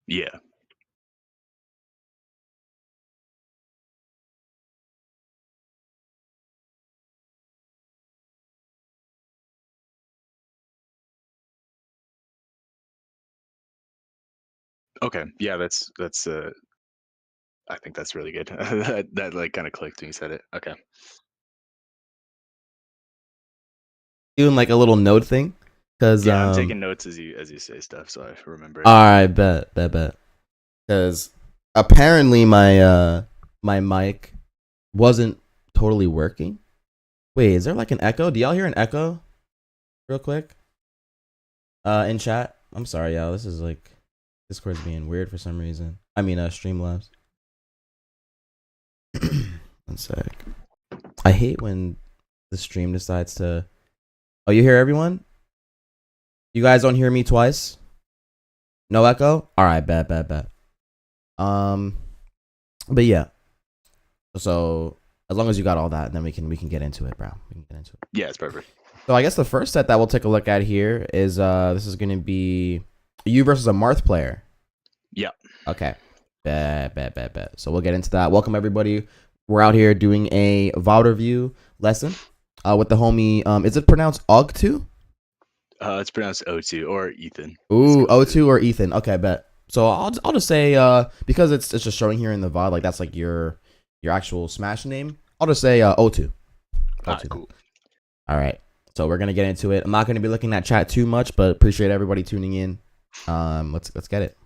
Yeah. Okay. Yeah, that's I think that's really good. That like kind of clicked when you said it. Okay. Doing like a little note thing, cause Yeah, I'm taking notes as you say stuff, so I remember it. all right, bet, cause apparently my mic wasn't totally working. Wait, is there like an echo? Do y'all hear an echo? Real quick, in chat. I'm sorry, y'all. This is like Discord's being weird for some reason. I mean, Streamlabs. One sec. I hate when the stream decides to. Oh, you hear everyone? You guys don't hear me twice? No echo? All right, bet. Um, but yeah. So as long as you got all that, then we can get into it, bro. We can get into it. Yeah, it's perfect. So I guess the first set that we'll take a look at here is this is gonna be you versus a Marth player. Yeah. Okay. Bet. So we'll get into that. Welcome everybody. We're out here doing a VOD review lesson with the homie. Is it pronounced Og2? It's pronounced O2 or Ethan. Ooh, O2 or Ethan. Okay, bet. So I'll just say because it's just showing here in the VOD, like that's like your actual Smash name. I'll just say O2. O2. Cool. All right. So we're gonna get into it. I'm not gonna be looking at chat too much, but appreciate everybody tuning in. Let's get it.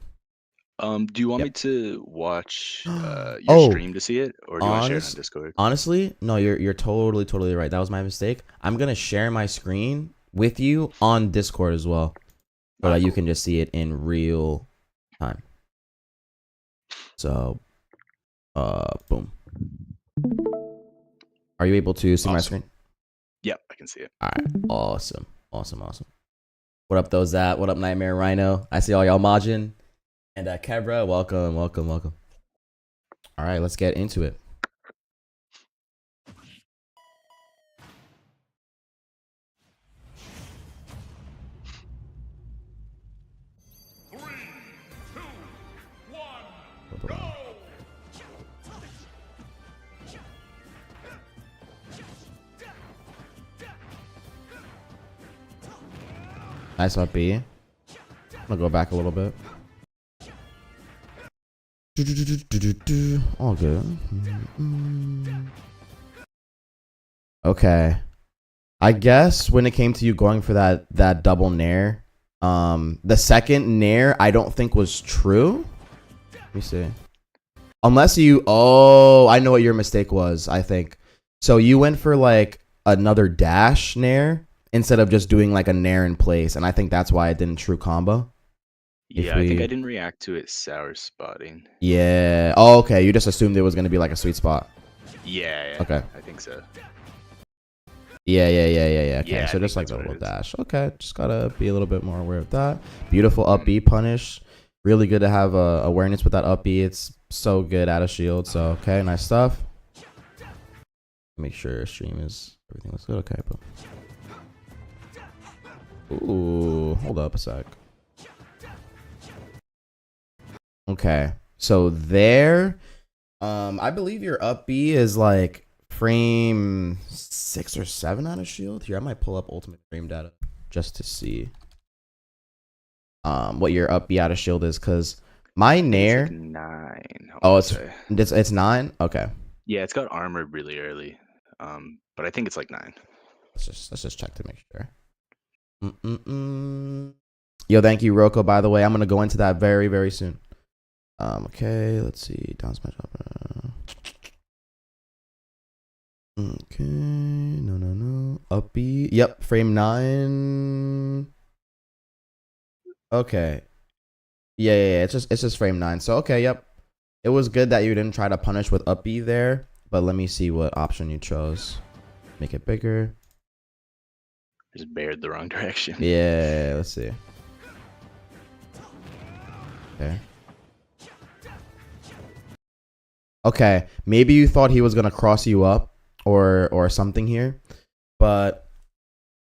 Do you want Yep. me to watch your Oh, stream to see it, or do you want to share it on Discord? Honestly, no, you're totally right. That was my mistake. I'm gonna share my screen with you on Discord as well, so that you can just see it in real time. So, boom. Are you able to see my screen? Yep, I can see it. All right, awesome. What up, those that? What up, Nightmare Rhino? I see all y'all Majin and Kebra. Welcome. All right, let's get into it. Nice up B. I'm gonna go back a little bit. All good. Okay. I guess when it came to you going for that double nair, the second nair I don't think was true. Let me see. Unless you, I know what your mistake was. I think so. You went for like another dash nair instead of just doing like a nair in place, and I think that's why it didn't true combo. Yeah, I think I didn't react to it sour spotting. Yeah. Oh, okay. You just assumed it was gonna be like a sweet spot. Yeah. Okay. I think so. Yeah. Okay, Yeah, so I just think like the that's what little it is. dash. Okay, just gotta be a little bit more aware of that. Beautiful up B punish. Really good to have awareness with that up B. It's so good out of shield. So okay, nice stuff. Make sure stream is everything looks good. Okay, boom. Ooh, hold up a sec. Okay, so there, I believe your up B is like frame 6 or 7 out of shield. Here, I might pull up ultimate frame data just to see what your up B out of shield is, because my nair it's like 9. Oh, it's 9. Okay, yeah, it's got armor really early, but I think it's like 9. let's just check to make sure. Yo, thank you, Roko. By the way, I'm gonna go into that very soon. Okay, let's see. Down smash up. Okay, no. Up B. Yep, frame 9. Okay. Yeah. It's just frame 9. So okay, yep. It was good that you didn't try to punish with up B there, but let me see what option you chose. Make it bigger. Just bared the wrong direction. Yeah, let's see. Okay, maybe you thought he was gonna cross you up or something here, but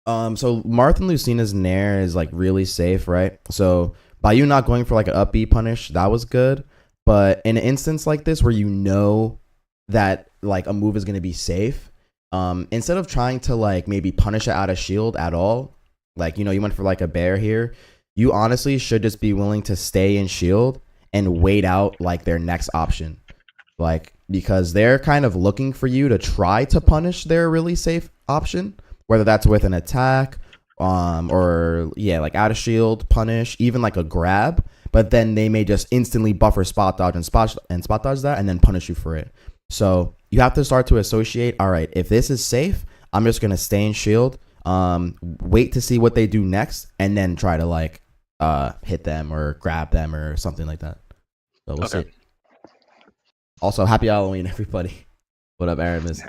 so Marth and Lucina's nair is like really safe, right? So By you not going for like an up B punish, that was good. But in an instance like this where you know that like a move is going to be safe, instead of trying to like maybe punish it out of shield at all, like, you know, you went for like a bear here, you honestly should just be willing to stay in shield and wait out like their next option. Like, because they're kind of looking for you to try to punish their really safe option, whether that's with an attack, or yeah, like out of shield punish, even like a grab. But then they may just instantly buffer spot dodge and spot dodge that, and then punish you for it. So you have to start to associate. All right, if this is safe, I'm just gonna stay in shield. Wait to see what they do next, and then try to like hit them or grab them or something like that. So we'll see. Also, happy Halloween, everybody. What up, Aramis?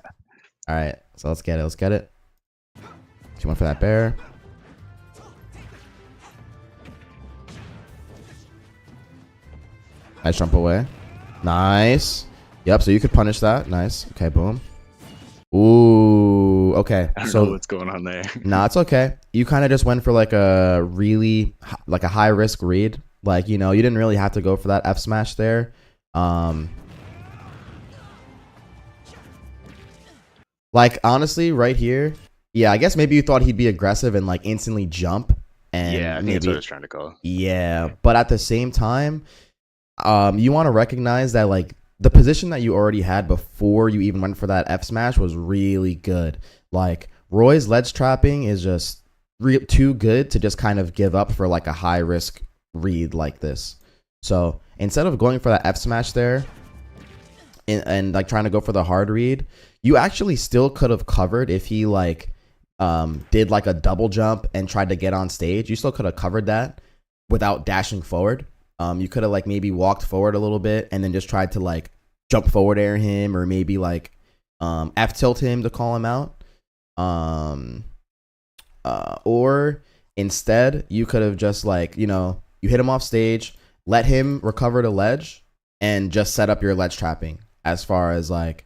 All right, so let's get it. Let's get it. She went for that bear. Nice jump away. Nice. Yep, so you could punish that. Nice. Okay, boom. Ooh, okay. I don't know what's going on there. Nah, it's okay. You kind of just went for like a really, like a high risk read. Like, you know, you didn't really have to go for that F smash there. Like, honestly, right here, yeah, I guess maybe you thought he'd be aggressive and like instantly jump. And yeah, I think maybe, that's what I was trying to call. Yeah, but at the same time, you want to recognize that like the position that you already had before you even went for that F smash was really good. Like, Roy's ledge trapping is just too good to just kind of give up for like a high risk read like this. So instead of going for that F smash there and like trying to go for the hard read, you actually still could have covered if he like did like a double jump and tried to get on stage. You still could have covered that without dashing forward. You could have like maybe walked forward a little bit and then just tried to like jump forward air him, or maybe like F tilt him to call him out. Or instead you could have just like, you know, you hit him off stage, let him recover the ledge, and just set up your ledge trapping as far as like,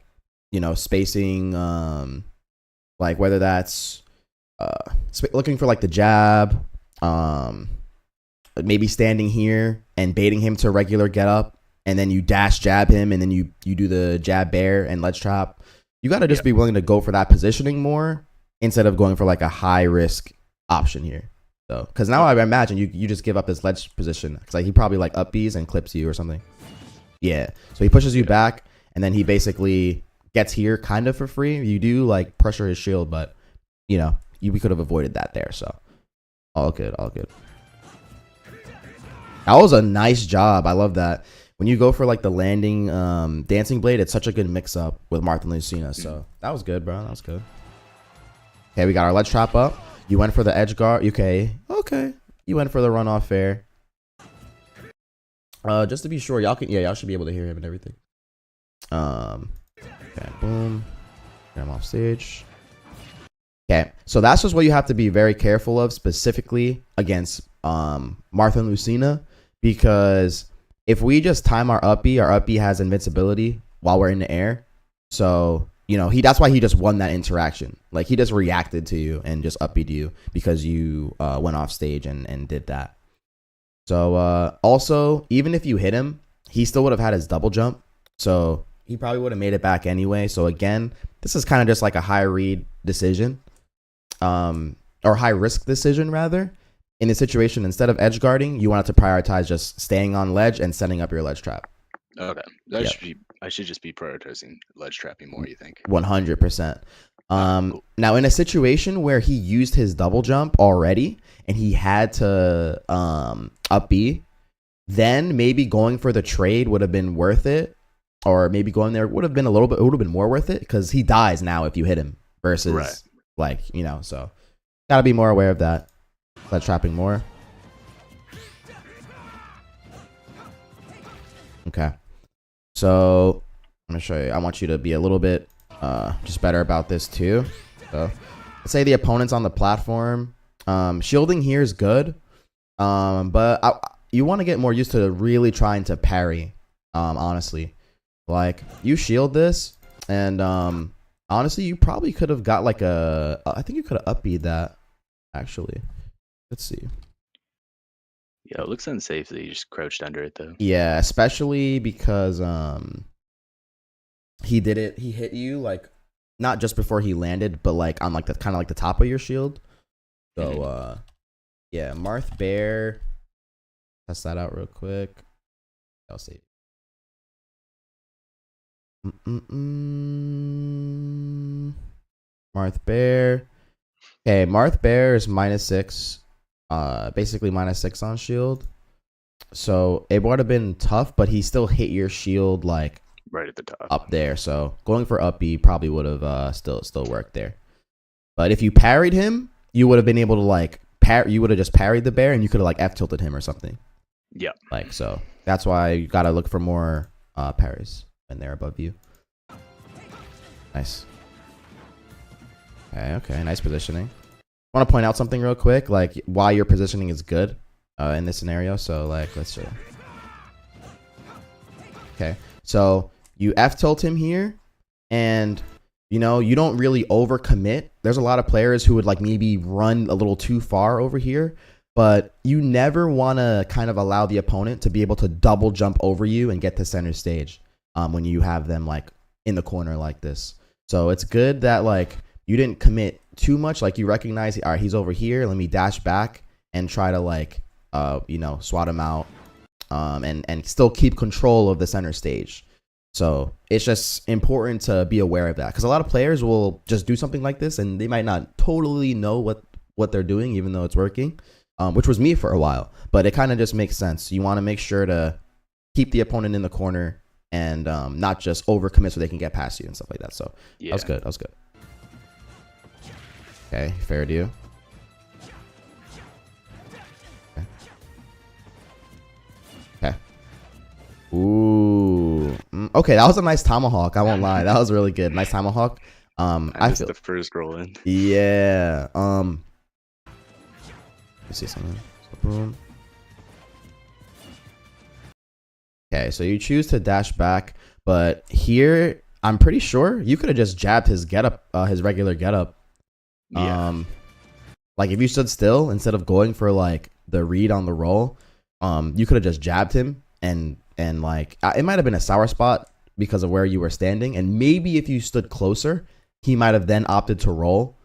you know, spacing, like whether that's looking for like the jab, maybe standing here and baiting him to regular get up, and then you dash jab him, and then you do the jab bear and ledge trap. You got to just be willing to go for that positioning more instead of going for like a high risk option here. So, because now I imagine you just give up his ledge position, because like he probably like up Bs and clips you or something. Yeah, so he pushes you back, and then he basically gets here kind of for free. You do like pressure his shield, but you know, we could have avoided that there. So all good, all good. That was a nice job. I love that. When you go for like the landing dancing blade, it's such a good mix up with Martha Lucina. So that was good, bro. That was good. Okay, we got our ledge trap up. You went for the edge guard. Okay. You went for the runoff fair. Just to be sure, y'all should be able to hear him and everything. Okay, boom. Get him off stage. Okay, so that's just what you have to be very careful of, specifically against Martha Lucina, because if we just time our up B has invincibility while we're in the air. So, you know, that's why he just won that interaction. Like, he just reacted to you and just up B'd you because you went off stage and did that. So, also, even if you hit him, he still would have had his double jump. So he probably would have made it back anyway. So again, this is kind of just like a high read decision, or high risk decision rather. In this situation, instead of edge guarding, you wanted to prioritize just staying on ledge and setting up your ledge trap. Okay, I should just be prioritizing ledge trapping more, you think? 100%. Cool. Now in a situation where he used his double jump already and he had to up B, then maybe going for the trade would have been worth it, or maybe going there would have been more worth it, because he dies now if you hit him versus like, you know, so gotta be more aware of that. Ledge trapping more. Okay, so I'm gonna show you. I want you to be a little bit just better about this too. So let's say the opponent's on the platform. Shielding here is good, but you want to get more used to really trying to parry. Honestly, like, you shield this, and honestly, you probably could have got like I think you could have up B'd that actually. Let's see. Yeah, it looks unsafe that you just crouched under it though. Yeah, especially because he did it. He hit you like not just before he landed, but like on like the kind of like the top of your shield. So yeah, Marth Bear. Test that out real quick. I'll save. Marth Bear. Okay, Marth Bear is -6. Basically -6 on shield. So it would have been tough, but he still hit your shield like right at the top up there. So going for up B probably would have still worked there. But if you parried him, you would have been able to like you would have just parried the bear and you could have like F tilted him or something. Yeah. Like so. That's why you gotta look for more parries when they're above you. Nice. Okay, nice positioning. I want to point out something real quick, like why your positioning is good in this scenario. So like, let's show. Okay, so you F tilt him here, and you know you don't really overcommit. There's a lot of players who would like maybe run a little too far over here, but you never want to kind of allow the opponent to be able to double jump over you and get to center stage when you have them like in the corner like this. So it's good that like you didn't commit too much. Like you recognize, all right, he's over here. Let me dash back and try to like, you know, swat him out, and still keep control of the center stage. So it's just important to be aware of that because a lot of players will just do something like this and they might not totally know what they're doing, even though it's working, which was me for a while. But it kind of just makes sense. You want to make sure to keep the opponent in the corner and not just overcommit so they can get past you and stuff like that. So yeah. That was good. That was good. Okay, fair to you. Okay. Ooh. Okay, that was a nice tomahawk. I won't lie. That was really good. Nice tomahawk. I missed the first roll in. Yeah. Let's see something. So, boom. Okay, so you choose to dash back, but here I'm pretty sure you could have just jabbed his getup, his regular getup. Yeah. Like if you stood still instead of going for like the read on the roll, you could have just jabbed him and like it might have been a sour spot because of where you were standing, and maybe if you stood closer, he might have then opted to roll.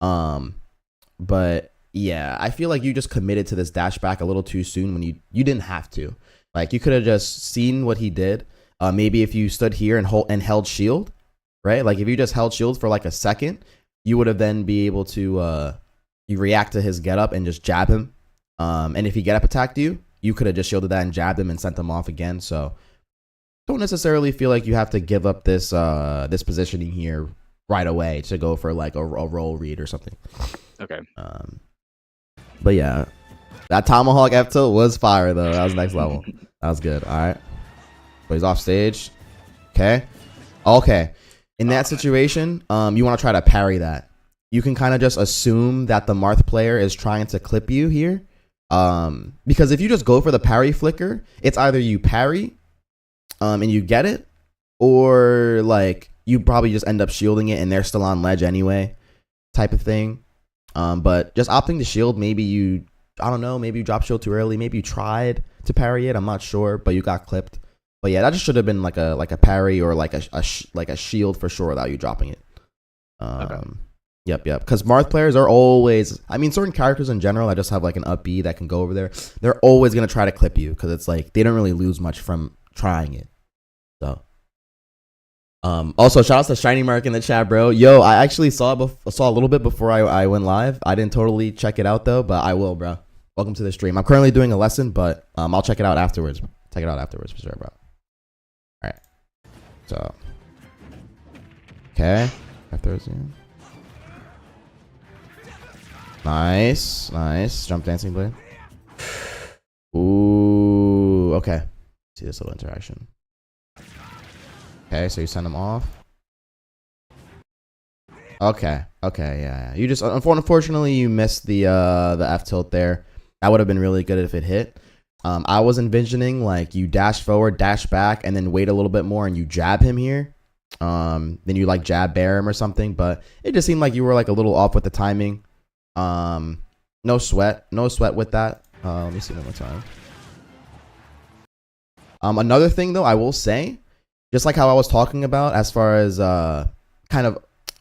But yeah, I feel like you just committed to this dash back a little too soon when you didn't have to. Like you could have just seen what he did. Maybe if you stood here and held shield, right? Like if you just held shield for like a second, you would have then be able to you react to his getup and just jab him. And if he getup attacked you, you could have just shielded that and jabbed him and sent him off again. So don't necessarily feel like you have to give up this this positioning here right away to go for like a roll read or something. Okay. But yeah, that tomahawk F tilt was fire though. That was next level. That was good. All right. So he's off stage. Okay. In that situation, you want to try to parry that. You can kind of just assume that the Marth player is trying to clip you here. Because if you just go for the parry flicker, it's either you parry and you get it, or like you probably just end up shielding it and they're still on ledge anyway, type of thing. But just opting to shield, maybe I don't know, maybe you dropped shield too early, maybe you tried to parry it, I'm not sure, but you got clipped. But yeah, that just should have been like a parry or like a shield for sure without you dropping it. Okay. Yep. Because Marth players are always, I mean, certain characters in general that just have like an up B that can go over there. They're always gonna try to clip you because it's like they don't really lose much from trying it. So, also shout out to Shiny Mark in the chat, bro. Yo, I actually saw a little bit before I went live. I didn't totally check it out though, but I will, bro. Welcome to the stream. I'm currently doing a lesson, but I'll check it out afterwards. Check it out afterwards for sure, bro. All right. So, okay. Afterwards, yeah. Nice. Jump dancing blade. Ooh, okay. See this little interaction. Okay, so you send him off. Okay, yeah. You just unfortunately you missed the F tilt there. That would have been really good if it hit. I was envisioning like you dash forward, dash back, and then wait a little bit more and you jab him here. Then you like jab bear him or something, but it just seemed like you were like a little off with the timing. No sweat with that. Let me see one more time. Another thing though, I will say, just like how I was talking about as far as kind of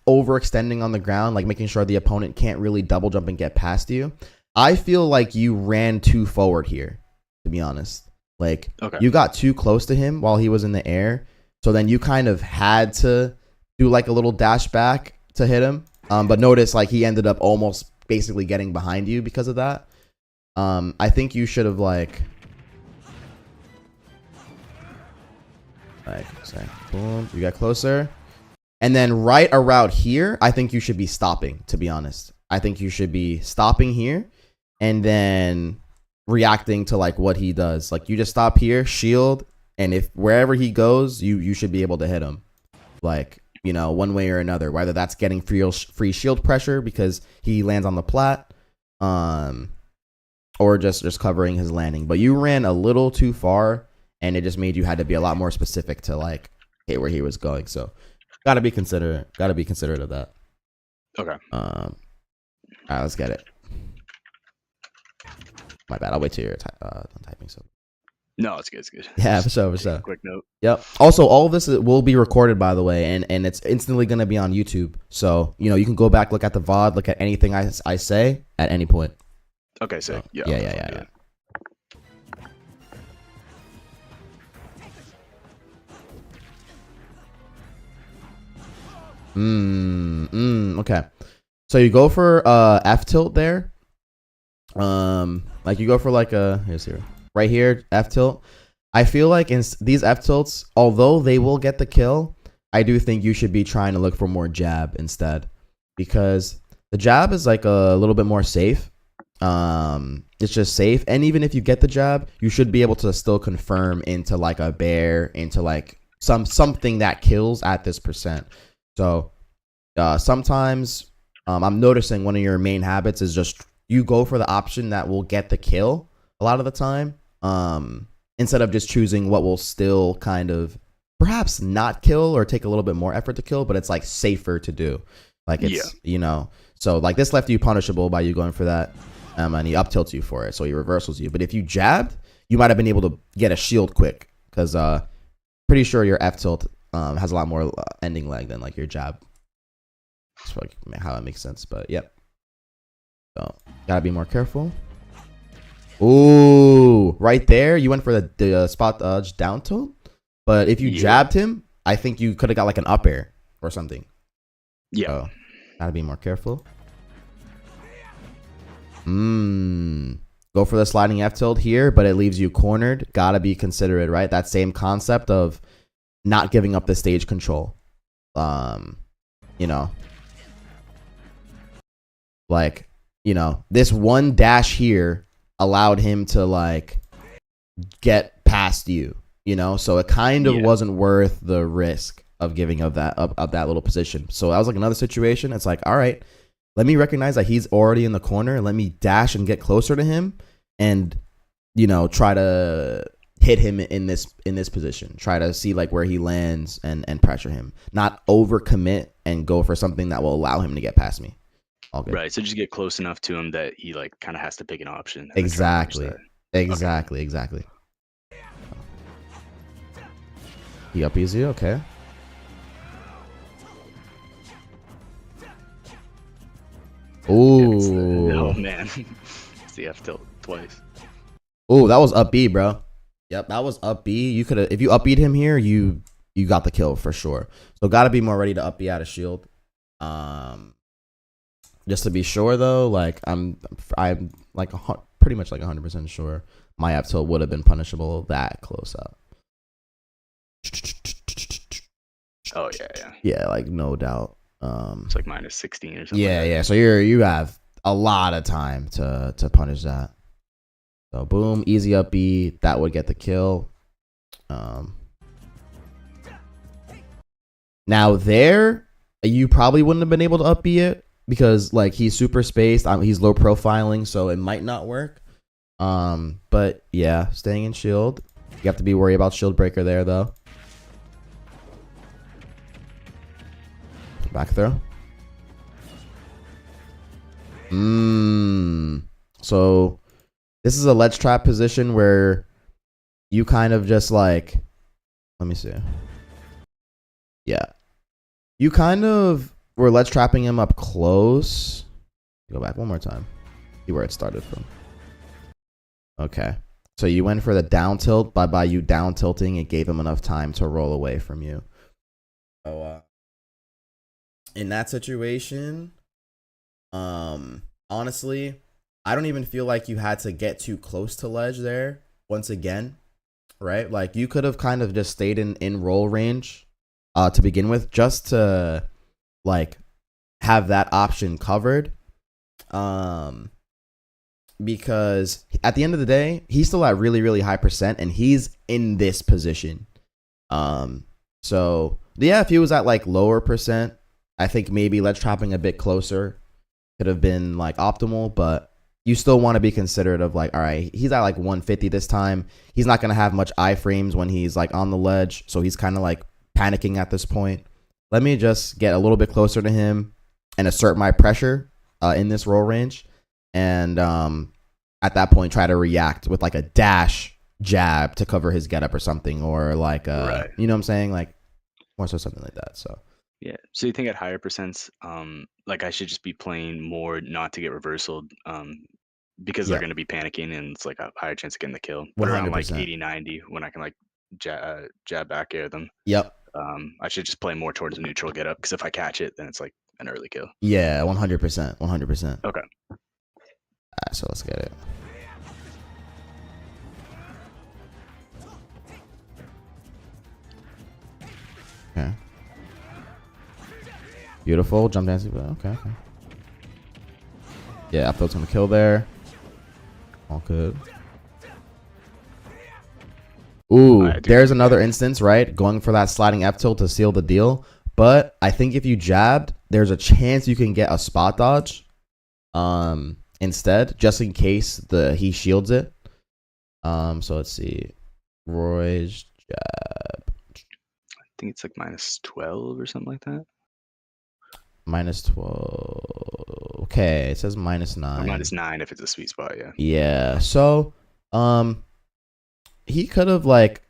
overextending on the ground, like making sure the opponent can't really double jump and get past you. I feel like you ran too forward here, to be honest. Like you got too close to him while he was in the air. So then you kind of had to do like a little dash back to hit him. But notice like he ended up almost basically getting behind you because of that. I think you should have like say, boom, you got closer. And then right around here, I think you should be stopping, to be honest. I think you should be stopping here and then reacting to like what he does. Like you just stop here, shield, and if wherever he goes, you should be able to hit him. Like, you know, one way or another, whether that's getting free shield pressure because he lands on the plat, or just covering his landing. But you ran a little too far, and it just made you had to be a lot more specific to like hit where he was going. So gotta be considerate of that. Okay. All right, let's get it. My bad. I'll wait till you're done typing. So. No, it's good. It's good. Yeah, for sure. Quick note. Yep. Also, all of this will be recorded, by the way, and it's instantly going to be on YouTube. So, you know, you can go back, look at the VOD, look at anything I say at any point. Okay, so yeah. Yeah. Okay. So you go for F tilt there. Like you go for like here's here. Right here, F tilt. I feel like in these F tilts, although they will get the kill, I do think you should be trying to look for more jab instead, because the jab is like a little bit more safe. It's just safe, and even if you get the jab, you should be able to still confirm into like a bear, into like something that kills at this percent. So sometimes I'm noticing one of your main habits is just you go for the option that will get the kill a lot of the time, instead of just choosing what will still kind of perhaps not kill or take a little bit more effort to kill, but it's like safer to do. Like it's, you know, so like this left you punishable by you going for that, and he up tilts you for it, so he reversals you. But if you jabbed, you might have been able to get a shield quick, because pretty sure your F tilt has a lot more ending lag than like your jab. That's like how it makes sense, but yep. So gotta be more careful. Ooh, right there, you went for the spot dodge down tilt. But if you jabbed him, I think you could have got like an up air or something. Yeah. So, gotta be more careful. Go for the sliding F tilt here, but it leaves you cornered. Gotta be considerate, right? That same concept of not giving up the stage control. You know, like, you know, this one dash here allowed him to like get past you, you know, so it kind of wasn't worth the risk of giving up that little position. So that was like another situation. It's like, all right, let me recognize that he's already in the corner. Let me dash and get closer to him, and you know, try to hit him in this position. Try to see like where he lands and pressure him. Not overcommit and go for something that will allow him to get past me. All good. Right. So just get close enough to him that he like kind of has to pick an option. Exactly. Exactly. He up easy. Okay. Ooh. Oh man. It's the F tilt twice. Ooh, that was up B, bro. Yep, that was up B. You could have, if you up B'd him here, you got the kill for sure. So gotta be more ready to up B out of shield. Just to be sure though, like I'm like pretty much like 100% sure my up tilt would have been punishable that close up. Oh yeah. Yeah, like no doubt. It's like minus 16 or something. Yeah. So you have a lot of time to punish that. So boom, easy up B. That would get the kill. Now there, you probably wouldn't have been able to up B it, because like he's super spaced. He's low profiling, so it might not work. But yeah, staying in shield. You have to be worried about shield breaker there though. Back throw. So This is a ledge trap position where you kind of just like, let me see. Yeah. You kind of were ledge trapping him up close. Go back one more time. See where it started from. Okay. So you went for the down tilt, but by you down tilting, it gave him enough time to roll away from you. So, in that situation, honestly, I don't even feel like you had to get too close to ledge there once again, right? Like you could have kind of just stayed in roll range to begin with, just to like have that option covered. Because at the end of the day, he's still at really, really high percent and he's in this position. So yeah, if he was at like lower percent, I think maybe ledge trapping a bit closer could have been like optimal, but you still want to be considerate of like, all right, he's at like 150 this time. He's not going to have much iframes when he's like on the ledge. So he's kind of like panicking at this point. Let me just get a little bit closer to him and assert my pressure in this roll range. And at that point, try to react with like a dash jab to cover his getup or something, or like, Right. you know what I'm saying? Like more so something like that. So Yeah. So you think at higher percents, like I should just be playing more not to get reversal, because they're yeah, going to be panicking and it's like a higher chance of getting the kill. But around like 100%. 80, 90, when I can like jab back air them, Yep. I should just play more towards neutral get up because if I catch it, then it's like an early kill. Yeah, 100%. 100%. Okay. Alright, so let's get it. Okay. Beautiful. Jump dancing. Okay. Yeah, up tilt's gonna kill there. All good. Ooh, Alright, dude. there's another instance, right? Going for that sliding F tilt to seal the deal. But I think if you jabbed, there's a chance you can get a spot dodge. Instead, just in case he shields it. So let's see. Roy's jab. I think it's like -12 or something like that. -12. Okay, it says Or -9. -9 if it's a sweet spot, yeah. Yeah. So, he could have like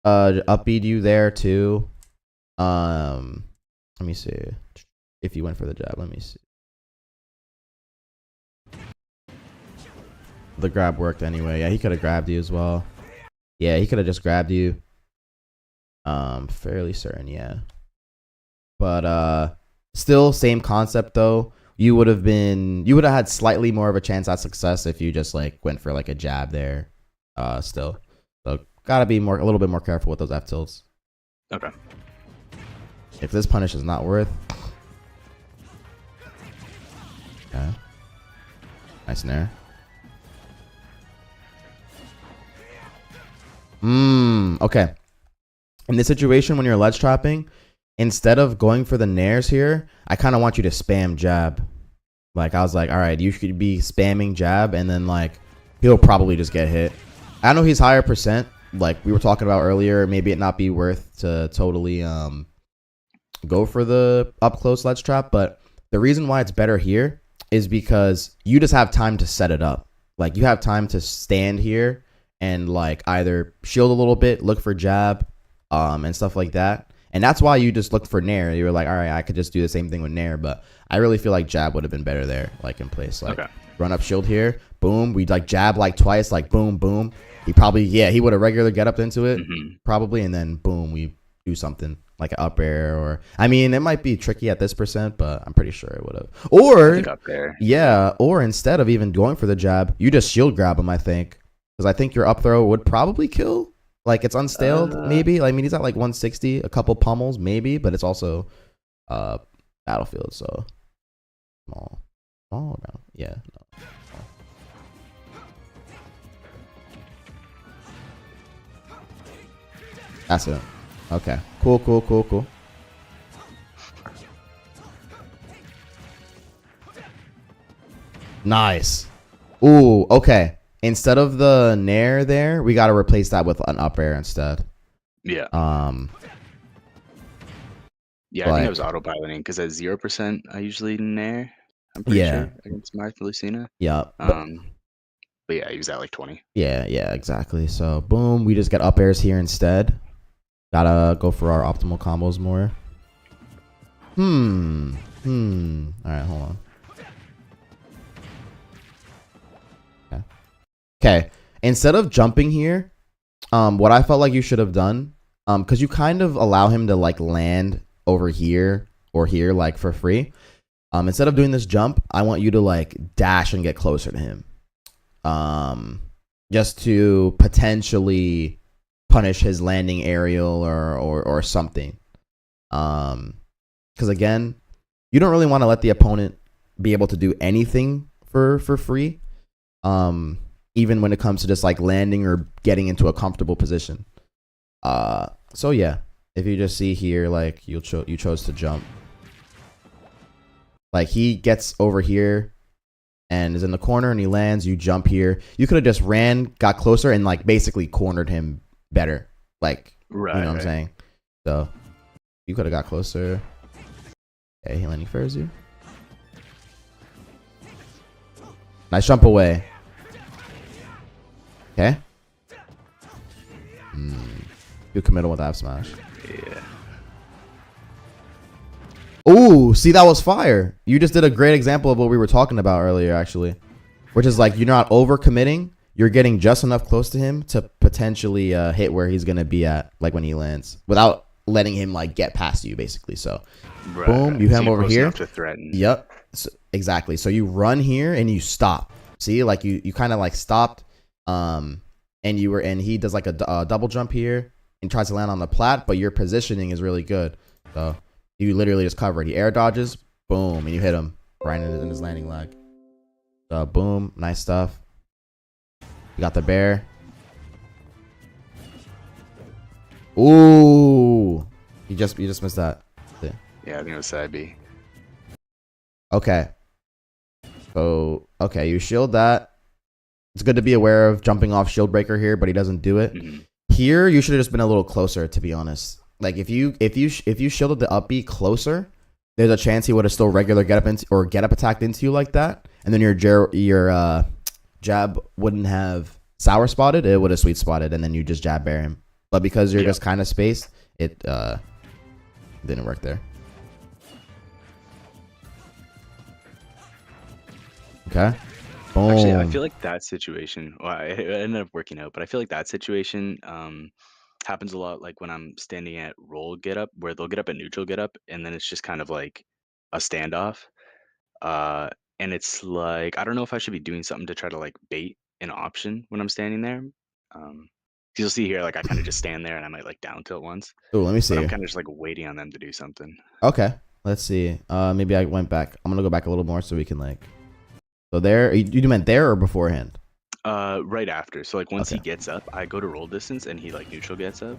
upbeat you there too. Let me see. If you went for the jab, let me see. The grab worked anyway. Yeah, he could have grabbed you as well. Yeah, he could have just grabbed you. Fairly certain, yeah. But still same concept though. You would have had slightly more of a chance at success if you just like went for like a jab there. Still. So gotta be a little bit more careful with those F tilts. Okay. If this punish is not worth. Okay. Nice nair. Okay. In this situation, when you're ledge trapping, instead of going for the nairs here, I kind of want you to spam jab. Like, I was like, all right, you should be spamming jab, and then, like, he'll probably just get hit. I know he's higher percent, like we were talking about earlier. Maybe it not be worth to totally go for the up-close ledge trap, but the reason why it's better here is because you just have time to set it up. Like, you have time to stand here and, like, either shield a little bit, look for jab, and stuff like that. And that's why you just looked for nair. You were like, all right, I could just do the same thing with nair, but I really feel like jab would have been better there, like in place. Like, run up shield here, boom. We like jab like twice, like boom, boom. He probably, he would have regular get up into it, probably, and then boom, we do something like an up air, or I mean, it might be tricky at this percent, but I'm pretty sure it would have. Or up there. Yeah, or instead of even going for the jab, you just shield grab him. I think because I think your up throw would probably kill. Like, it's unstaled, maybe. I mean, he's at like 160, a couple pummels, maybe, but it's also Battlefield, so small around. Yeah. No. That's it. Okay. Cool. Nice. Ooh, okay. Instead of the nair there, we got to replace that with an up air instead. Yeah. Yeah, I think I was autopiloting because at 0%, I usually nair. I'm pretty sure against Martha Lucina. Yeah. But yeah, he was at like 20. Yeah, exactly. So boom, we just get up airs here instead. Gotta go for our optimal combos more. Alright, hold on. Okay. Instead of jumping here, what I felt like you should have done, because you kind of allow him to like land over here or here like for free. Instead of doing this jump, I want you to like dash and get closer to him. Just to potentially punish his landing aerial or something. Because again, you don't really want to let the opponent be able to do anything for free. Even when it comes to just like landing or getting into a comfortable position. So yeah, if you just see here, like you chose to jump. Like he gets over here and is in the corner and he lands, you jump here. You could have just ran, got closer and like basically cornered him better. Like, Right. you know what I'm saying? So you could have got closer. Okay, he landing first you. Nice jump away. Okay. Good committal with F smash. Yeah. Ooh, see, that was fire. You just did a great example of what we were talking about earlier, actually. Which is like, you're not over committing. You're getting just enough close to him to potentially hit where he's going to be at, like when he lands, without letting him like get past you, basically. So, Right. boom, you have him So over close here. enough to threaten. Yep, so, exactly. So you run here and you stop. See, like you kind of like stopped, and he does like a double jump here and tries to land on the plat, but your positioning is really good. So you literally just cover it. He air dodges, boom, and you hit him right in his landing leg. So boom, nice stuff. You got the bear. Ooh, you just missed that. Yeah, I think it was side B. Okay. So, okay, you shield that. It's good to be aware of jumping off shield breaker here, but he doesn't do it. Here, you should have just been a little closer, to be honest. Like if you shielded the up B closer, there's a chance he would have still regular get up attacked into you like that, and then your jab wouldn't have sour spotted. It would have sweet spotted, and then you just jab bear him. But because you're just kind of spaced, it didn't work there. Okay. Boom. Actually, I feel like that situation, well, it ended up working out, but I feel like that situation happens a lot like when I'm standing at roll get up, where they'll get up at neutral get up, and then it's just kind of like a standoff. Uh, and it's like, I don't know if I should be doing something to try to like bait an option when I'm standing there. 'Cause you'll see here, like I kind of just stand there and I might like down tilt once, Oh, let me but I'm see. kind of just like waiting on them to do something. Okay. Let's see. Maybe I went back. I'm gonna go back a little more so we can like. So there, you meant there or beforehand? Right after. So like once he Okay. gets up, I go to roll distance and he like neutral gets up.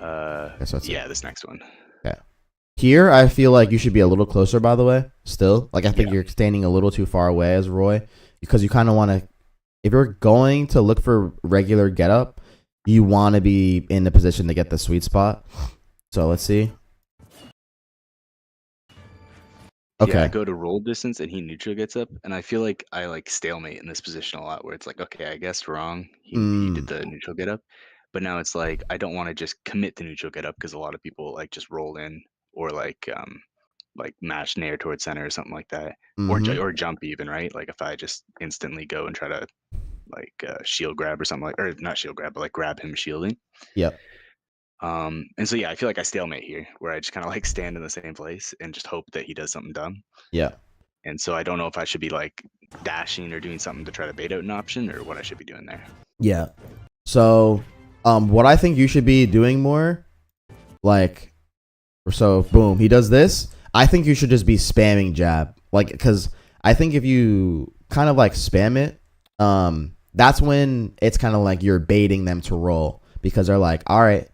Okay, so that's Yeah, this next one. Okay. Here, I feel like you should be a little closer. By the way, still, like I think Yeah. you're standing a little too far away as Roy, because you kind of want to. If you're going to look for regular get up, you want to be in the position to get the sweet spot. So let's see. Okay. Yeah, I go to roll distance and he neutral gets up, and I feel like I like stalemate in this position a lot, where it's like, okay, I guessed wrong. He did the neutral get up, but now it's like I don't want to just commit the neutral get up because a lot of people like just roll in or like mash nair towards center or something like that, or Mm-hmm. or jump even, right? Like if I just instantly go and try to like shield grab or something like, or not shield grab, but like grab him shielding. Yep. And so yeah, I feel like I stalemate here, where I just kind of like stand in the same place and just hope that he does something dumb. Yeah. And so I don't know if I should be like dashing or doing something to try to bait out an option, or what I should be doing there. Yeah. So, what I think you should be doing more, like, so boom, he does this. I think you should just be spamming jab, like, because I think if you kind of like spam it, that's when it's kind of like you're baiting them to roll, because they're like, all right,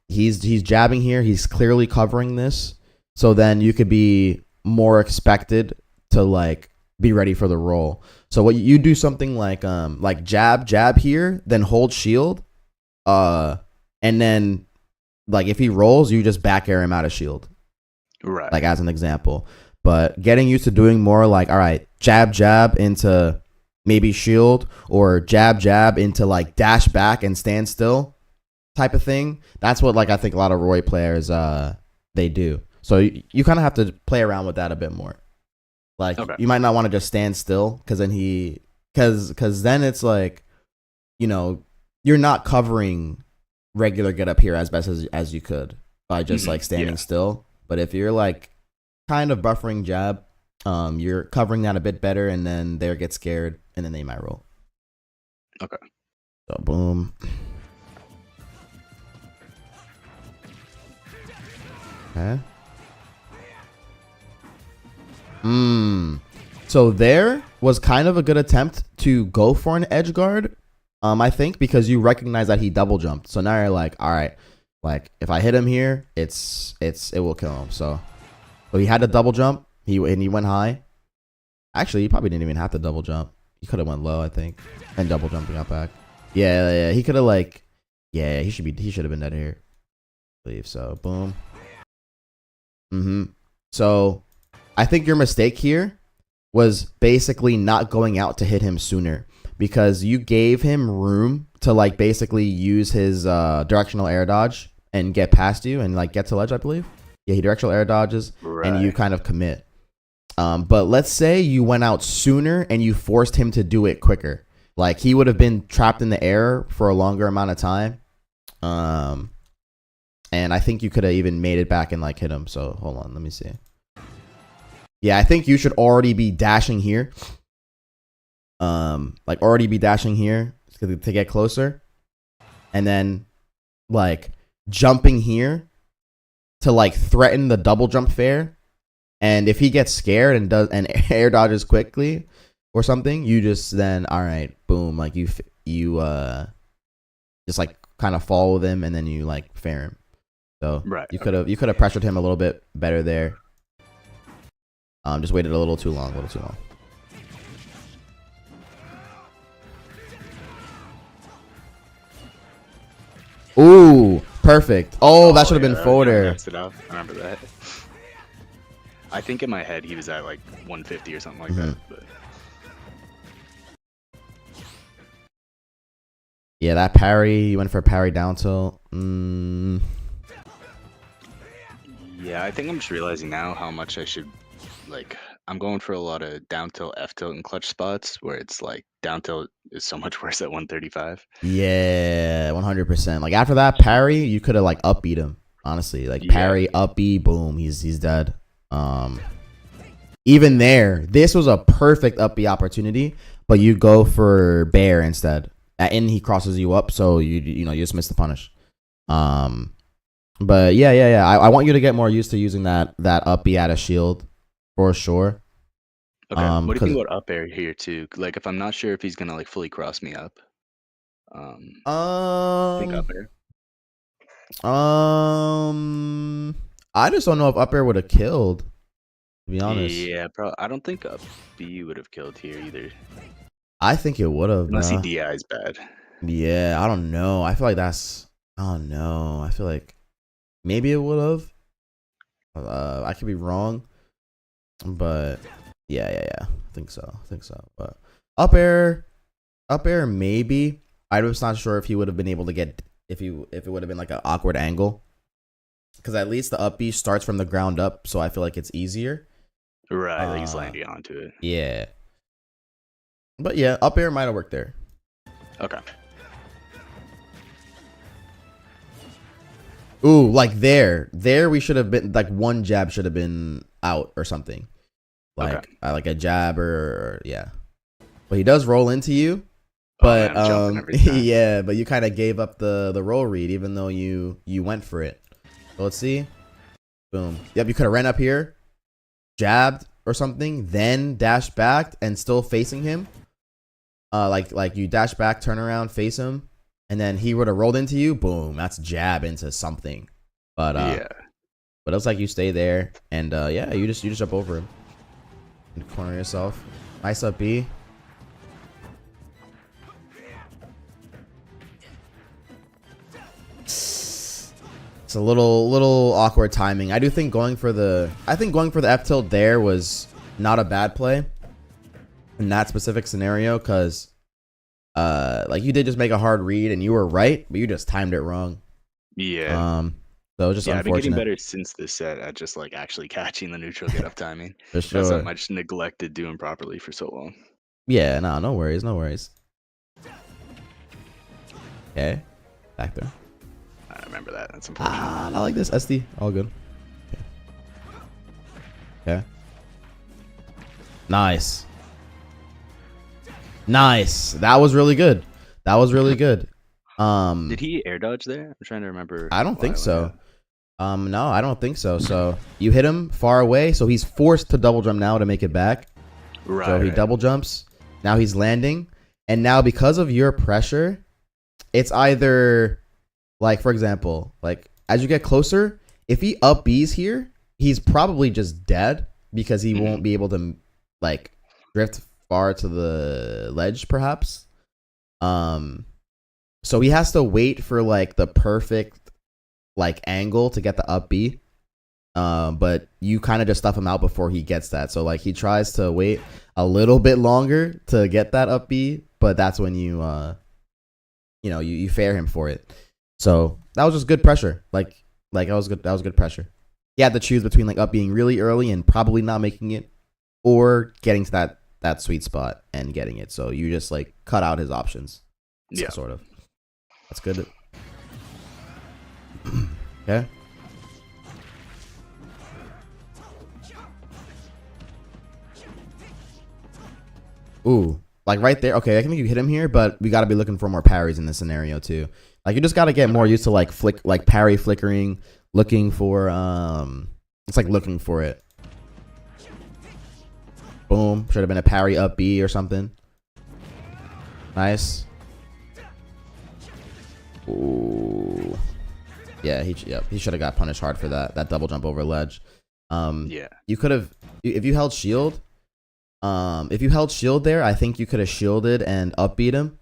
he's jabbing here, he's clearly covering this, so then you could be more expected to like be ready for the roll. So what you do something like jab here, then hold shield, and then like if he rolls, you just back air him out of shield, Right. like as an example. But getting used to doing more like, all right, jab into maybe shield or jab into like dash back and stand still type of thing. That's what like I think a lot of Roy players they do. So you kind of have to play around with that a bit more. Like you might not want to just stand still because then because then it's like, you know, you're not covering regular get up here as best as you could by just like standing still. But if you're like kind of buffering jab, you're covering that a bit better, and then they get scared, and then they might roll. Okay. So boom. Okay. So there was kind of a good attempt to go for an edge guard. I think because you recognize that he double jumped. So now you're like, all right, like if I hit him here, it will kill him. So he had to double jump. He went high. Actually, he probably didn't even have to double jump. He could have went low, I think, and double jumping got back. Yeah. He could have like, yeah, he should have been dead here. I believe so. Boom. So I think your mistake here was basically not going out to hit him sooner, because you gave him room to like basically use his directional air dodge and get past you and like get to ledge, I believe. Yeah, he directional air dodges and you kind of commit. But let's say you went out sooner and you forced him to do it quicker. Like he would have been trapped in the air for a longer amount of time. And I think you could have even made it back and like hit him. So hold on, let me see. Yeah, I think you should already be dashing here. Like already be dashing here to get closer. And then like jumping here to like threaten the double jump fair. And if he gets scared and air dodges quickly or something, you just then, all right, boom, like you just like kind of fall with him and then you like fair him. So you could have pressured him a little bit better there. Just waited a little too long. Ooh, perfect. Oh, that should have been forward air. I remember that. I think in my head he was at like 150 or something like that. But. Yeah, that parry, you went for a parry down tilt. Yeah, I think I'm just realizing now how much I should, like, I'm going for a lot of down tilt, F tilt, and clutch spots where it's like down tilt is so much worse at 135. Yeah, 100%. Like after that parry, you could have like upbeat him. Honestly, like parry, upbeat, boom, he's dead. Even there, this was a perfect upbeat opportunity, but you go for bear instead, and he crosses you up, so you just miss the punish. But yeah. I want you to get more used to using that upbeat at a shield for sure. Okay. What do you think about up air here too? Like if I'm not sure if he's gonna like fully cross me up. Think up air. I just don't know if up air would have killed. To be honest. Yeah, bro. I don't think up B would have killed here either. I think it would have. Unless he DI's bad. Yeah, I don't know. I feel like I don't know. I feel like maybe it would have. I could be wrong, but yeah. I think so. But up air, maybe. I was not sure if he would have been able to get if it would have been like an awkward angle, because at least the up B starts from the ground up, so I feel like it's easier. Right, like he's landing onto it. Yeah, but yeah, up air might have worked there. Okay. Ooh, like there we should have been like one jab should have been out or something, like like a jab or yeah. But he does roll into you, but yeah, but you kind of gave up the roll read even though you went for it. So let's see, boom. Yep, you could have ran up here, jabbed or something, then dashed back and still facing him. Like you dash back, turn around, face him. And then he would have rolled into you, boom, that's jab into something. But yeah. But it looks like you stay there, and yeah, you just jump over him. And corner yourself. Nice up B. It's a little awkward timing. I do think going for the F tilt there was not a bad play. in that specific scenario, because like you did just make a hard read and you were right, but you just timed it wrong. Yeah. So it was just Yeah, I've been getting unfortunate. better since this set at just, like, actually catching the neutral get up timing. For That's something sure. I just neglected doing properly for so long. Yeah, no worries, no worries. Okay, back there. I remember that. That's unfortunate. I like this. SD, all good. Okay. Nice. Nice. That was really good. That was really good. Did he air dodge there? I'm trying to remember I don't why think I went so. No, I don't think so. So you hit him far away, so he's forced to double jump now to make it back. Right. So he double jumps. Now he's landing, and now because of your pressure, it's either like, for example, like as you get closer, if he up B's here, he's probably just dead because he won't be able to like drift far to the ledge, perhaps. So he has to wait for like the perfect like angle to get the up B. But you kind of just stuff him out before he gets that. So like he tries to wait a little bit longer to get that up B, but that's when you you fair him for it. So that was just good pressure. Like that was good. That was good pressure. He had to choose between like up being really early and probably not making it, or getting to that sweet spot and getting it. So you just like cut out his options. Yeah. Sort of. That's good. Okay. Ooh, like right there. Okay, I think you hit him here, but we got to be looking for more parries in this scenario too. Like you just got to get more used to like parry flickering, looking for it's like looking for it. Boom, should have been a parry up B or something. Nice. Ooh. Yeah, he should have got punished hard for that double jump over ledge. Yeah. You could have, if you held shield. If you held shield there, I think you could have shielded and upbeat him.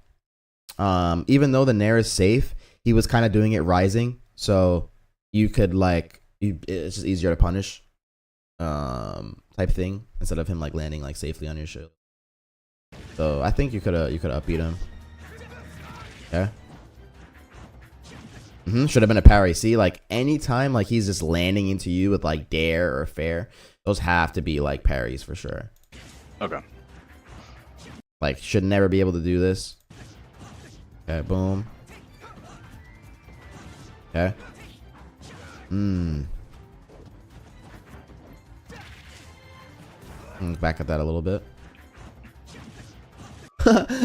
Even though the nair is safe, he was kind of doing it rising, so you could like it's just easier to punish, type thing, instead of him like landing like safely on your shield. So I think you could upbeat him. Okay. Should have been a parry. See, like anytime like he's just landing into you with like dare or fair, those have to be like parries for sure. Okay. Like should never be able to do this. Okay, boom. Okay. Back at that a little bit.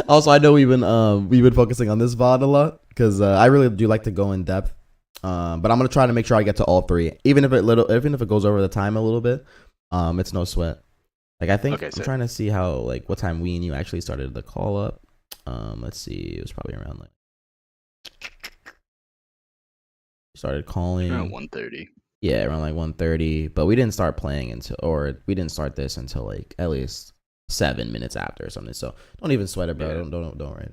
Also, I know we've been focusing on this VOD a lot because I really do like to go in depth. But I'm gonna try to make sure I get to all three, even if it goes over the time a little bit. It's no sweat. Like I think I'm trying to see how like what time we and you actually started the call up. Let's see, it was probably around like started calling around 1:30. Yeah, around like 1:30. But we didn't start playing we didn't start this until like at least 7 minutes after or something. So don't even sweat it, bro. Yeah. Don't worry.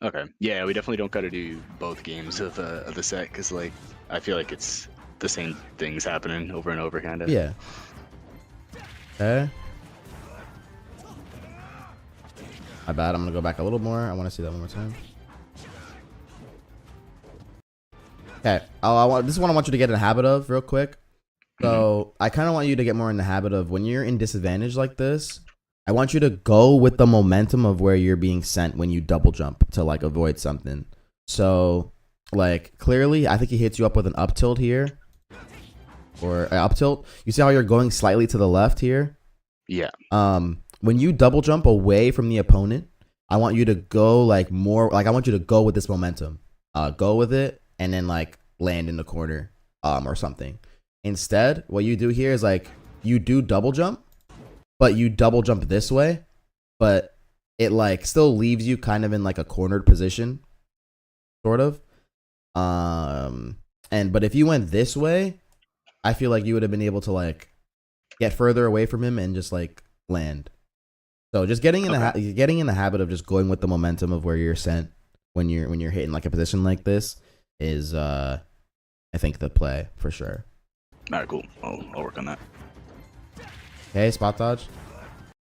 Okay. Yeah, we definitely don't got to do both games of the set because like I feel like it's the same things happening over and over, kind of. Yeah. Okay. My bad. I'm gonna go back a little more. I want to see that one more time. Okay. This is what I want you to get in the habit of real quick. So I kind of want you to get more in the habit of when you're in disadvantage like this. I want you to go with the momentum of where you're being sent when you double jump to like avoid something. So like clearly, I think he hits you up with an up tilt here, or an up tilt. You see how you're going slightly to the left here? Yeah. When you double jump away from the opponent, I want you to go like more, like I want you to go with this momentum. Go with it and then like land in the corner or something. Instead, what you do here is like you do double jump, but you double jump this way, but it like still leaves you kind of in like a cornered position, sort of. But if you went this way, I feel like you would have been able to like get further away from him and just like land. So just getting in the habit of just going with the momentum of where you're sent when you're hitting like a position like this is I think the play for sure. All right, cool. I'll work on that. Okay, spot dodge.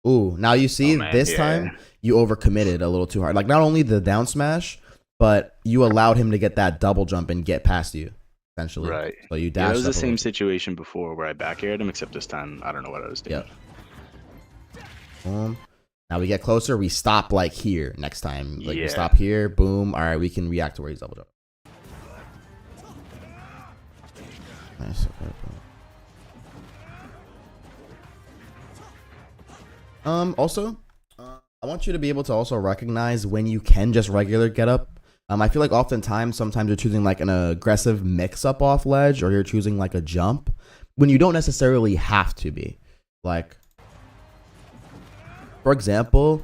Ooh, now you Oh see man, this yeah, time you overcommitted a little too hard. Like not only the down smash, but you allowed him to get that double jump and get past you, essentially. right. So you Yeah, that dashed was the up a little same too. situation before where I back aired him, except this time I don't know what I was doing. Yep. Boom. Now we get closer. We stop like here next time. Like we Yeah. stop here. Boom. All right, we can react to where he's double jump. Nice. Okay, boom. Also, I want you to be able to also recognize when you can just regular get up. I feel like oftentimes, sometimes you're choosing like an aggressive mix up off ledge, or you're choosing like a jump when you don't necessarily have to be. Like, for example,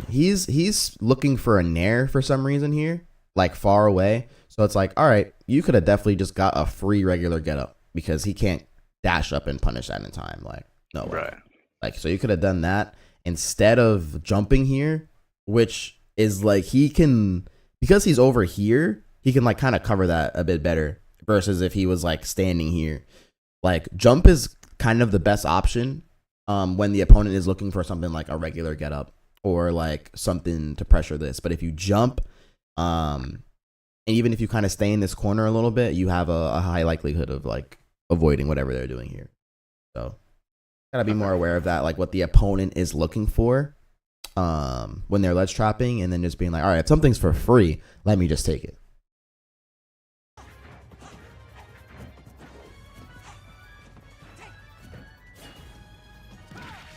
he's looking for a nair for some reason here, like far away. So it's like, all right, you could have definitely just got a free regular get up because he can't dash up and punish that in time. Like, no way. Right. Like, so you could have done that instead of jumping here, which is like he can, because he's over here, he can like kind of cover that a bit better versus if he was like standing here. Like, jump is kind of the best option when the opponent is looking for something like a regular get up or like something to pressure this. But if you jump, and even if you kind of stay in this corner a little bit, you have a high likelihood of like avoiding whatever they're doing here. So gotta be more aware of that, like what the opponent is looking for when they're ledge trapping, and then just being like, all right, if something's for free, let me just take it.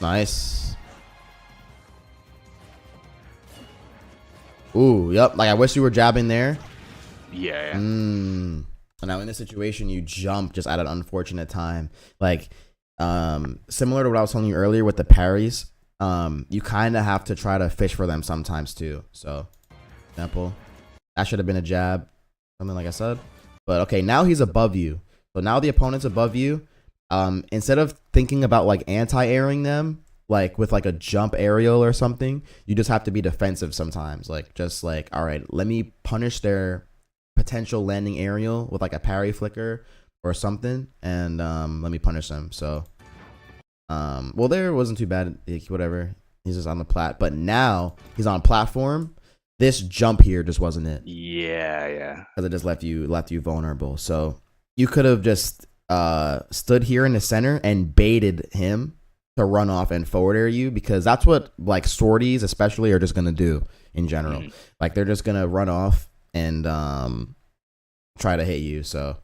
Nice. Ooh, yep. Like I wish you were jabbing there. Yeah. So now in this situation, you jump just at an unfortunate time. Like, similar to what I was telling you earlier with the parries, you kind of have to try to fish for them sometimes too. So, example, that should have been a jab, something like I said. But okay, now he's above you. So now the opponent's above you. Instead of thinking about like anti-airing them, like with like a jump aerial or something, you just have to be defensive sometimes. Like just like, all right, let me punish their potential landing aerial with like a parry flicker or something, and let me punish them. So, well, there wasn't too bad. Whatever, he's just on the plat, but now he's on platform. This jump here just wasn't it. Yeah. Because it just left you vulnerable. So you could have just stood here in the center and baited him to run off and forward air you, because that's what like sorties especially are just gonna do in general. Like they're just gonna run off and try to hit you. So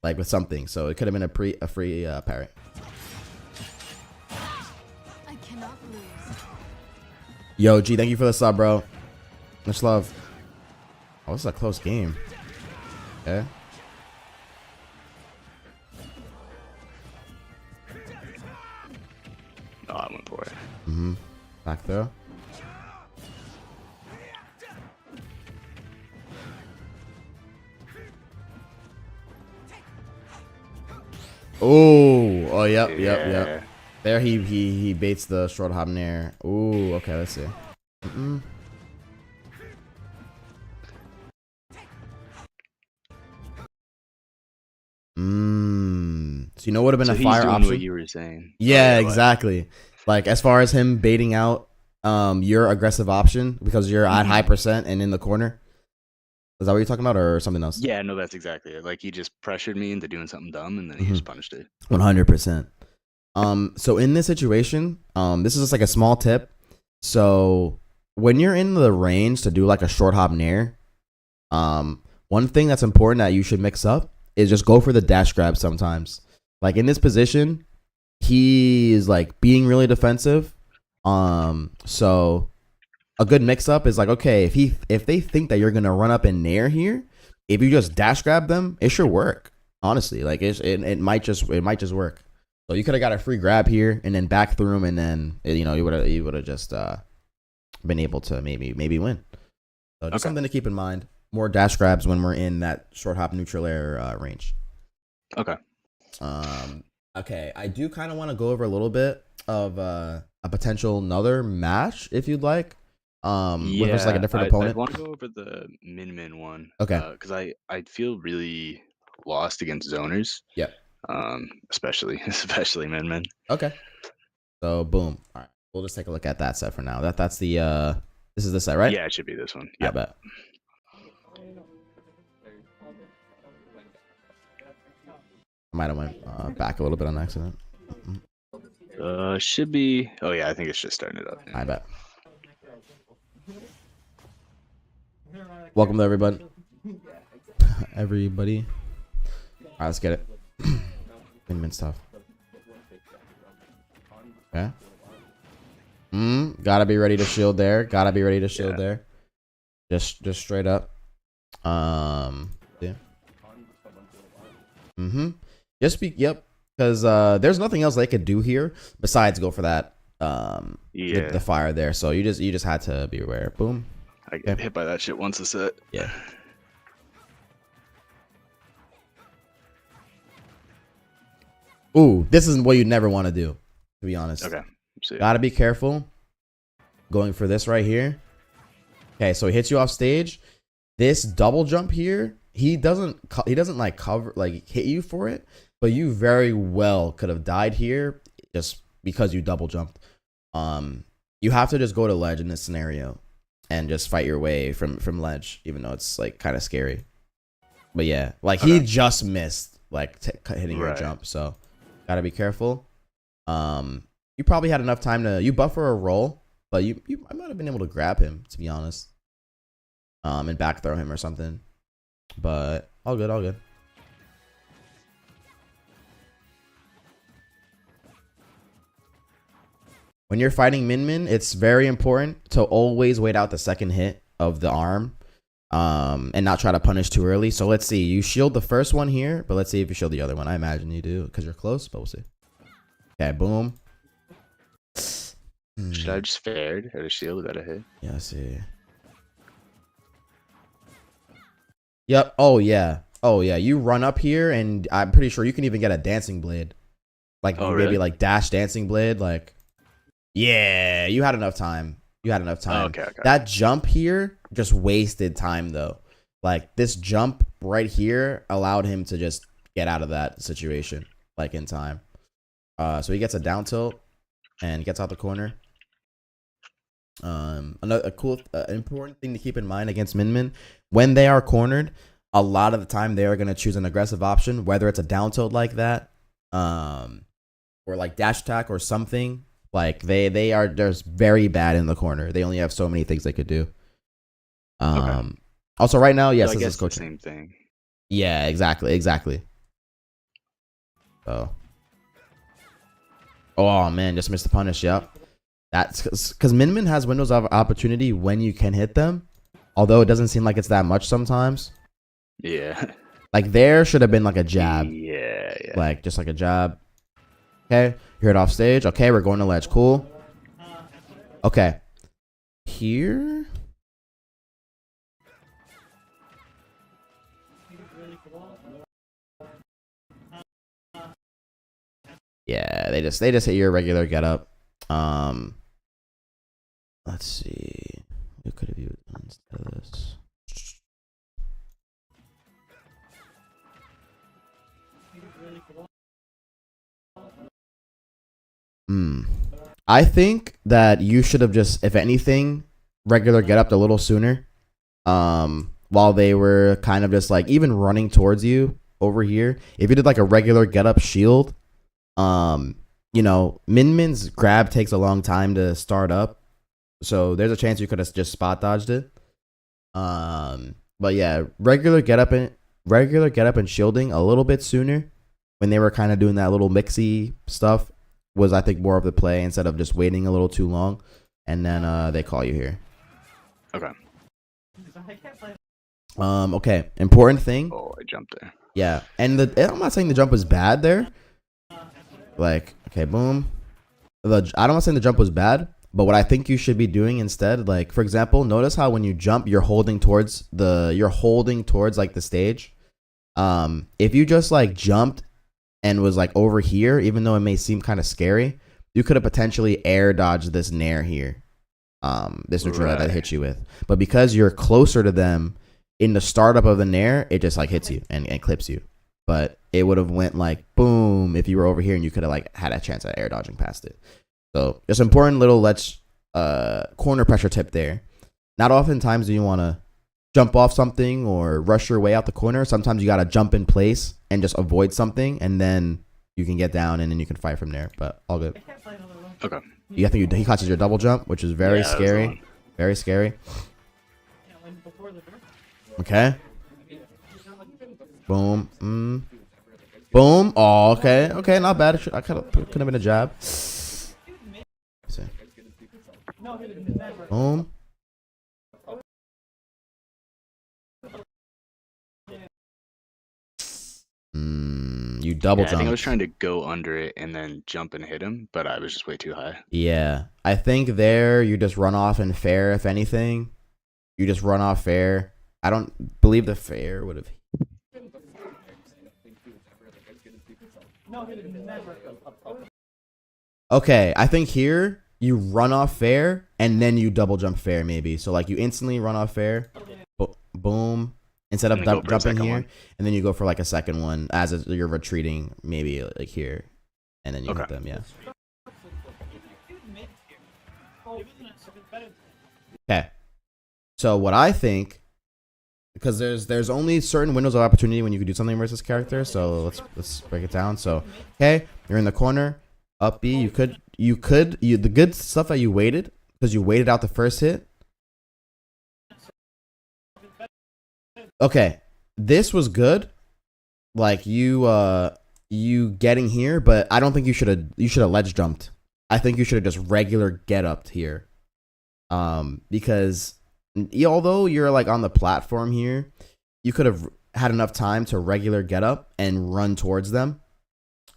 like with something. So it could have been a free parry. I cannot lose. Yo, G, thank you for the sub, bro. Much love. Oh, this is a close game. Okay. No, I went for it. Back throw. Oh, yep. Yeah. There he baits the short hop nair. Ooh, okay, let's see. So you know what would have been So a fire he's doing option? what you were saying. Yeah, Oh, exactly. Like as far as him baiting out your aggressive option because you're at high percent and in the corner. Is that what you're talking about, or something else? Yeah, no, that's exactly it. Like he just pressured me into doing something dumb, and then he just punished it. 100%. So in this situation, this is just like a small tip. So when you're in the range to do like a short hop nair, one thing that's important that you should mix up is just go for the dash grab sometimes. Like in this position, he is like being really defensive. So a good mix up is like, okay, if they think that you're gonna run up and nair here, if you just dash grab them, it should work. Honestly, like it might just work. So you could have got a free grab here and then back through him, and then you would have just been able to maybe win. So just something to keep in mind. More dash grabs when we're in that short hop neutral air range. Okay. Okay, I do kind of want to go over a little bit of a potential another match if you'd like. With just like a different opponent. I want to go over the Min one. Okay. Because I feel really lost against zoners. Yep. Especially Min. Okay. So boom. All right. We'll just take a look at that set for now. That's the this is the set, right? Yeah, it should be this one. I Yeah. bet. I might have went back a little bit on accident. Should be. Oh yeah, I think it's just starting it up. I bet. Welcome to everybody. Everybody. All right, let's get it. Min stuff. Okay. Gotta be ready to shield there. Gotta be ready to shield there. Just straight up. Yeah. Just be because there's nothing else they could do here besides go for that the fire there. So you just had to be aware. Boom. I get hit by that shit once a set. Yeah. Ooh, this is what you never want to do, to be honest. Okay. Gotta be careful going for this right here. Okay, so he hits you off stage. This double jump here, he doesn't like cover, like hit you for it, but you very well could have died here just because you double jumped. You have to just go to ledge in this scenario and just fight your way from ledge, even though it's like kind of scary. But yeah, like he just missed like hitting your jump, so gotta be careful. You probably had enough time to buffer a roll, but I might have been able to grab him, to be honest, and back throw him or something. But all good, all good. When you're fighting Min Min, it's very important to always wait out the second hit of the arm, and not try to punish too early. So let's see. You shield the first one here, but let's see if you shield the other one. I imagine you do because you're close, but we'll see. Okay, boom. Should I have just fared at a shield without a hit? Yeah, I see. Yep. Oh yeah. Oh yeah. You run up here, and I'm pretty sure you can even get a dancing blade, like maybe really? like dash dancing blade. Like, yeah, you had enough time. You had enough time. Oh, okay. That jump here just wasted time though. Like this jump right here allowed him to just get out of that situation like in time. So he gets a down tilt and gets out the corner. Another cool important thing to keep in mind against Min Min, when they are cornered, a lot of the time they are going to choose an aggressive option, whether it's a down tilt like that, or like dash attack or something. Like they are just very bad in the corner. They only have so many things they could do. Also right now, yes, so I this guess is coaching. the same thing. Yeah, exactly. So, oh man, just missed the punish. Yep. That's because Min Min has windows of opportunity when you can hit them, although it doesn't seem like it's that much sometimes. Yeah. Like there should have been like a jab. Yeah. Like just like a jab. Okay, you're it off stage. Okay, we're going to ledge. Cool. Okay. Here. Yeah, they just hit your regular getup. Let's see. What could have you done instead of this? I think that you should have just, if anything, regular getup a little sooner. While they were kind of just like even running towards you over here. If you did like a regular getup shield, you know, Min Min's grab takes a long time to start up. So there's a chance you could have just spot dodged it. But yeah, regular get up and shielding a little bit sooner when they were kind of doing that little mixy stuff was, I think, more of the play instead of just waiting a little too long. And then they call you here. Okay. Okay. Important thing. Oh, I jumped there. Yeah. And I'm not saying the jump was bad there. Like, okay, boom. I'm not saying the jump was bad, but what I think you should be doing instead, like, for example, notice how when you jump, you're holding towards like the stage. If you just like jumped and was like over here, even though it may seem kind of scary, you could have potentially air dodged this nair here. This neutral that hit you with. But because you're closer to them in the startup of the nair, it just like hits you and clips you. But it would have went like boom if you were over here and you could have like had a chance at air dodging past it. So just important little corner pressure tip there. Not oftentimes do you want to jump off something or rush your way out the corner. Sometimes you got to jump in place and just avoid something, and then you can get down and then you can fight from there. But all good. Okay. I think he catches your double jump, which is very Yeah, that was the scary. one. Very scary. Okay. Boom. Boom. Oh, okay. Okay, not bad. I could have been a jab. Let's see. Boom. You double Yeah, I think I jump. was trying to go under it and then jump and hit him, but I was just way too high. Yeah. I think there you just run off in fair, if anything. You just run off fair. I don't believe the fair would have. Okay, I think here you run off fair and then you double jump fair maybe. So like you instantly run off fair, boom, instead of And then go for a jumping second here, one. and then you go for like a second one as you're retreating maybe like here, and then you hit Okay. them. Yeah. Okay. So what I think, because there's only certain windows of opportunity when you can do something versus character. So let's break it down. So okay, you're in the corner, up B. You could the good stuff that you waited, because you waited out the first hit. Okay, this was good. Like you getting here, but I don't think you should have ledge jumped. I think you should have just regular get up here. Because although you're like on the platform here, you could have had enough time to regular get up and run towards them,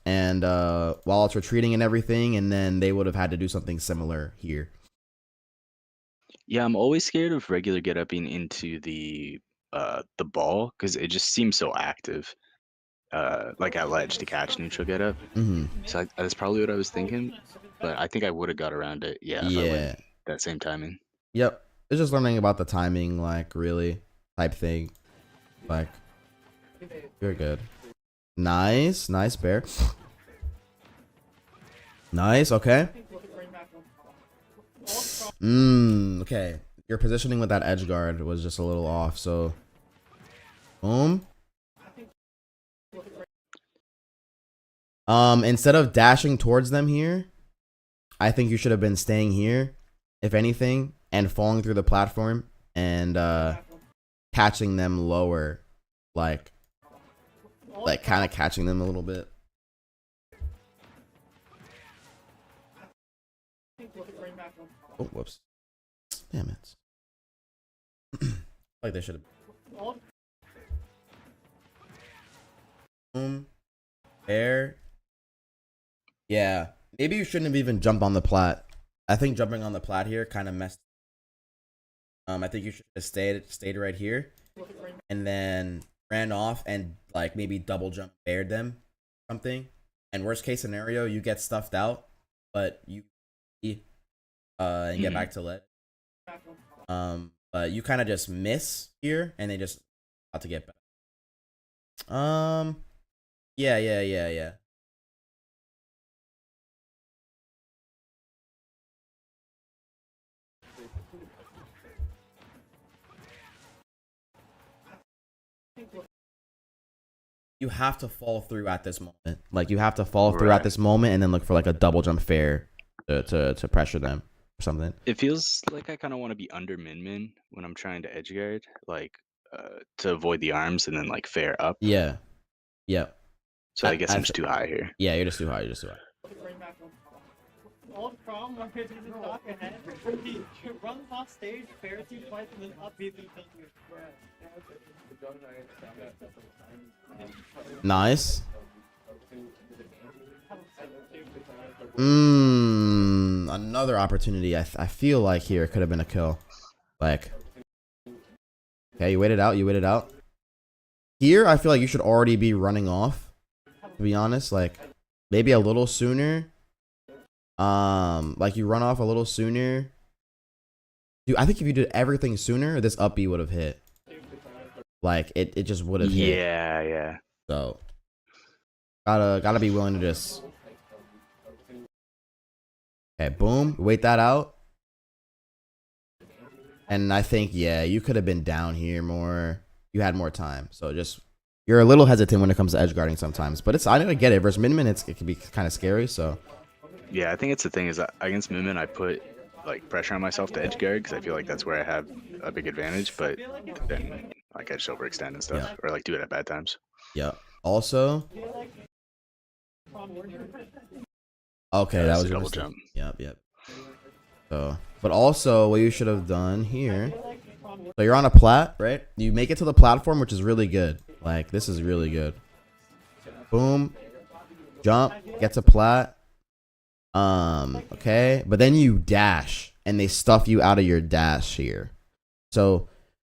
and while it's retreating and everything, and then they would have had to do something similar here. Yeah, I'm always scared of regular get upping into the ball because it just seems so active. Like at ledge to catch neutral get up. So that's probably what I was thinking, but I think I would have got around it. Yeah, if I Yeah. went that same timing. Yep. It's just learning about the timing, like really type thing. Like, you're good. Nice bear. Nice. Okay. Okay. Your positioning with that edge guard was just a little off. So, boom. Instead of dashing towards them here, I think you should have been staying here, if anything, and falling through the platform and catching them lower, like kind of catching them a little bit. Oh, whoops. Damn it. Like they should have. There. Yeah. Maybe you shouldn't have even jumped on the plat. I think jumping on the plat here kind of messed. I think you should have stayed right here, and then ran off and like maybe double jump bared them, something. And worst case scenario, you get stuffed out, but you and get back to lead. But you kind of just miss here, and they just about to get back. Yeah. You have to fall through at this moment. Like you have to fall through at this moment, and then look for like a double jump fair to pressure them or something. It feels like I kind of want to be under min when I'm trying to edge guard, like to avoid the arms and then like fair up. Yeah. So I guess I'm just too high here. Yeah, you're just too high. Run off stage, fair team fight, and then upbeat them. Nice. Another opportunity. I feel like here could have been a kill. Like, okay, you waited out. Here, I feel like you should already be running off. To be honest, like maybe a little sooner. Like you run off a little sooner. Dude, I think if you did everything sooner, this up B would have hit. Like it just would have hit. Yeah. So gotta be willing to just Okay, boom. Wait that out. And I think, yeah, you could have been down here more. You had more time. So just, you're a little hesitant when it comes to edge guarding sometimes. But it's, I don't get it. Versus Min Min, it can be kind of scary. So, Yeah, I think it's the thing is that against Moomin, I put like pressure on myself to edge guard because I feel like that's where I have a big advantage. But then like I just overextend and stuff, Yeah. or like do it at bad times. yeah. Also, okay, Yeah, that that's was a your double mistake. jump. Yep. So, but also what you should have done here. So you're on a plat, right? You make it to the platform, which is really good. Like, this is really good. Boom. Jump. Get to plat. Okay. But then you dash, and they stuff you out of your dash here. So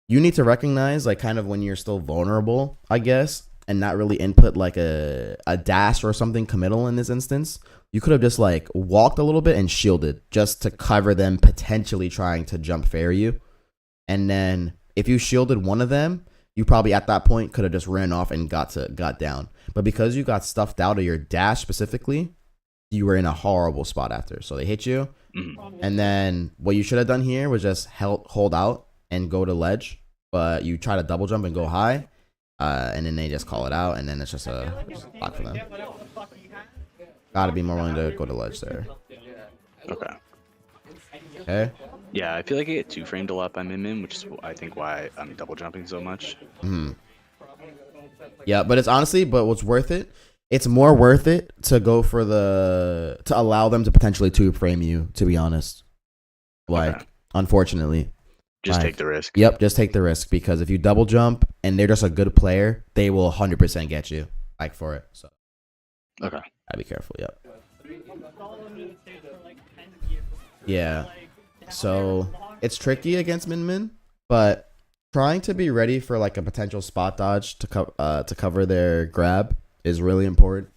you need to recognize, like, kind of when you're still vulnerable, I guess, and not really input, like, a dash or something committal in this instance. You could have just, like, walked a little bit and shielded just to cover them potentially trying to jump fair you. And then if you shielded one of them, you probably at that point could have just ran off and got down. But because you got stuffed out of your dash specifically, you were in a horrible spot after. So they hit you. Mhm. And then what you should have done here was just hold out and go to ledge. But you try to double jump and go high. And then they just call it out. And then it's just a block for them. Gotta be more willing to go to ledge there. Okay. Okay. Yeah, I feel like I get two framed a lot by Min Min, which is I think why I'm double jumping so much. Yeah, but it's honestly, but what's worth it? It's more worth it to go for to allow them to potentially two frame you, to be honest. Like, Okay. Unfortunately. Just Like, take the risk. Yep, just take the risk, because if you double jump and they're just a good player, they will 100% get you, like, for it. So Okay. gotta be careful. Yep. Yeah. So it's tricky against Min Min, but trying to be ready for like a potential spot dodge to cover their grab is really important.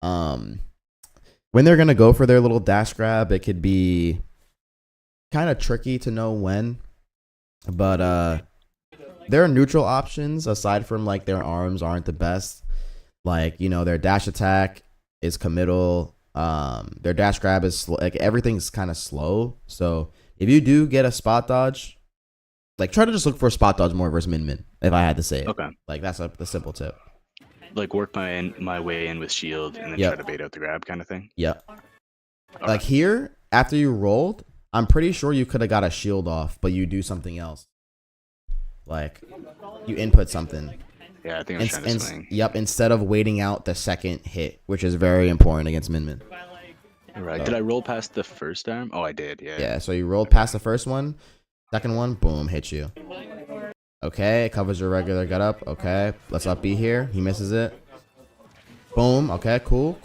When they're gonna go for their little dash grab, it could be kind of tricky to know when, but their neutral options aside from like their arms aren't the best. Like, you know, their dash attack is committal. Their dash grab is like everything's kind of slow. So if you do get a spot dodge, like try to just look for a spot dodge more versus Min Min. If I had to say it, Okay. like that's the simple tip. Like work my way in with shield and then Yep. try to bait out the grab kind of thing. Yeah. Okay. Like here, after you rolled, I'm pretty sure you could have got a shield off, but you do something else. Like you input something. Yeah, I think I was trying to swing. Yep, instead of waiting out the second hit, which is very important against Min Min. Right. Did I roll past the first arm? Oh, I did. Yeah. Yeah, so you rolled past the first one, second one, boom, hit you. Okay, it covers your regular gut up. Okay, let's up B here. He misses it. Boom. Okay, cool.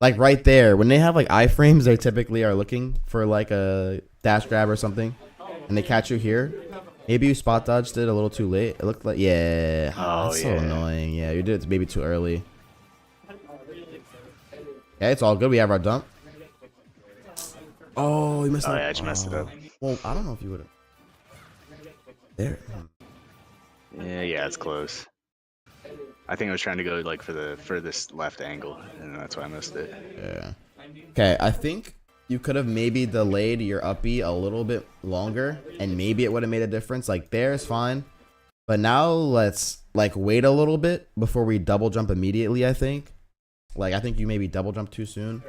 Like right there, when they have like iframes, they typically are looking for like a dash grab or something, and they catch you here. Maybe you spot dodged it a little too late. It looked like, yeah. Oh, That's so yeah. annoying. Yeah, you did it maybe too early. Okay, it's all good. We have our dump. Oh, you missed Oh, it. yeah, I just messed it up. Well, I don't know if you would have. There. Yeah, it's close. I think I was trying to go like for the furthest left angle, and that's why I missed it. Yeah. Okay, I think you could have maybe delayed your up B a little bit longer, and maybe it would have made a difference. Like there's fine, but now let's like wait a little bit before we double jump immediately. I think you maybe double jump too soon,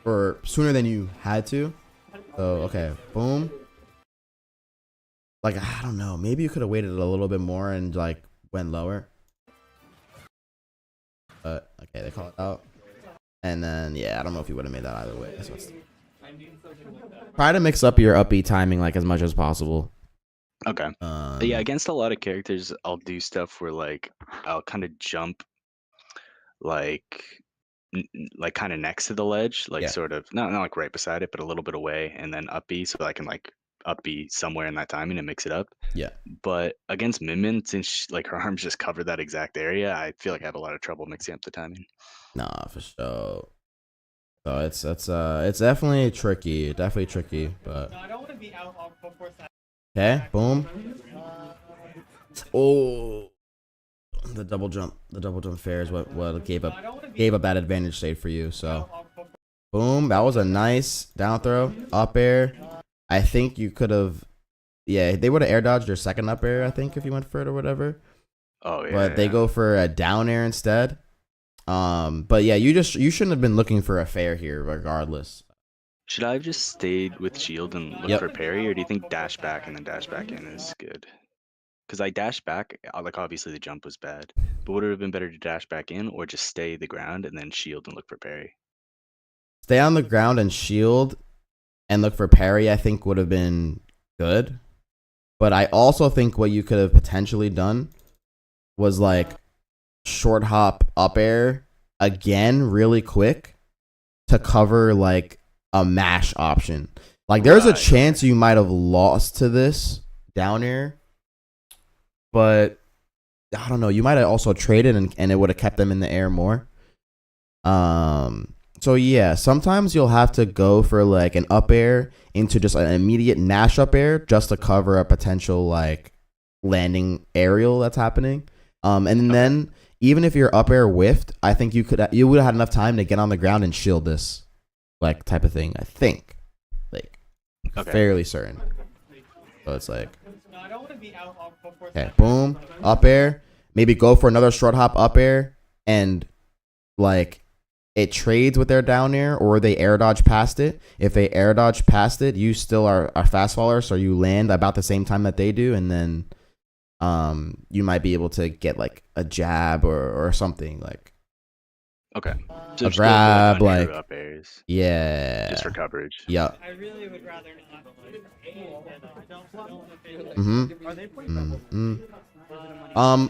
or sooner than you had to. So okay, boom. Like I don't know, maybe you could have waited a little bit more and like went lower. But okay, they call it out. And then yeah, I don't know if you would have made that either way. So try to mix up your up B timing like as much as possible. Okay. Yeah, against a lot of characters, I'll do stuff where like I'll kind of jump, like like kind of next to the ledge, like Yeah. sort of not like right beside it, but a little bit away, and then up B so I can like up B somewhere in that timing and mix it up. Yeah. But against Min Min, since like her arms just cover that exact area, I feel like I have a lot of trouble mixing up the timing. Nah, for sure. So it's definitely tricky, but No, I don't want to be out before okay, boom. Oh, The double jump fair is what gave up that advantage state for you. So boom, that was a nice down throw, up air. I think you could have, yeah, they would have air dodged your second up air, I think, if you went for it or whatever. Oh yeah. But they go for a down air instead. But yeah, you shouldn't have been looking for a fair here, regardless. Should I have just stayed with shield and looked Yep. for parry, or do you think dash back and then dash back in is good? Because I dashed back, like obviously the jump was bad, but would it have been better to dash back in or just stay the ground and then shield and look for parry? Stay on the ground and shield and look for parry, I think would have been good. But I also think what you could have potentially done was like short hop up air again really quick to cover like a mash option. Like there's a chance you might have lost to this down air, but I don't know, you might have also traded and it would have kept them in the air more. So yeah, sometimes you'll have to go for like an up air into just an immediate mash up air just to cover a potential like landing aerial that's happening. And then even if your up air whiffed, I think you would have had enough time to get on the ground and shield this like type of thing. I think, like, fairly certain. So it's like, okay, boom, up air, maybe go for another short hop up air, and like it trades with their down air, or they air dodge past it. If they air dodge past it, you still are fast faller, so you land about the same time that they do, and then you might be able to get like a jab or something like. Okay. So a grab, like up airs, yeah, just for coverage. Yeah. I really would rather not.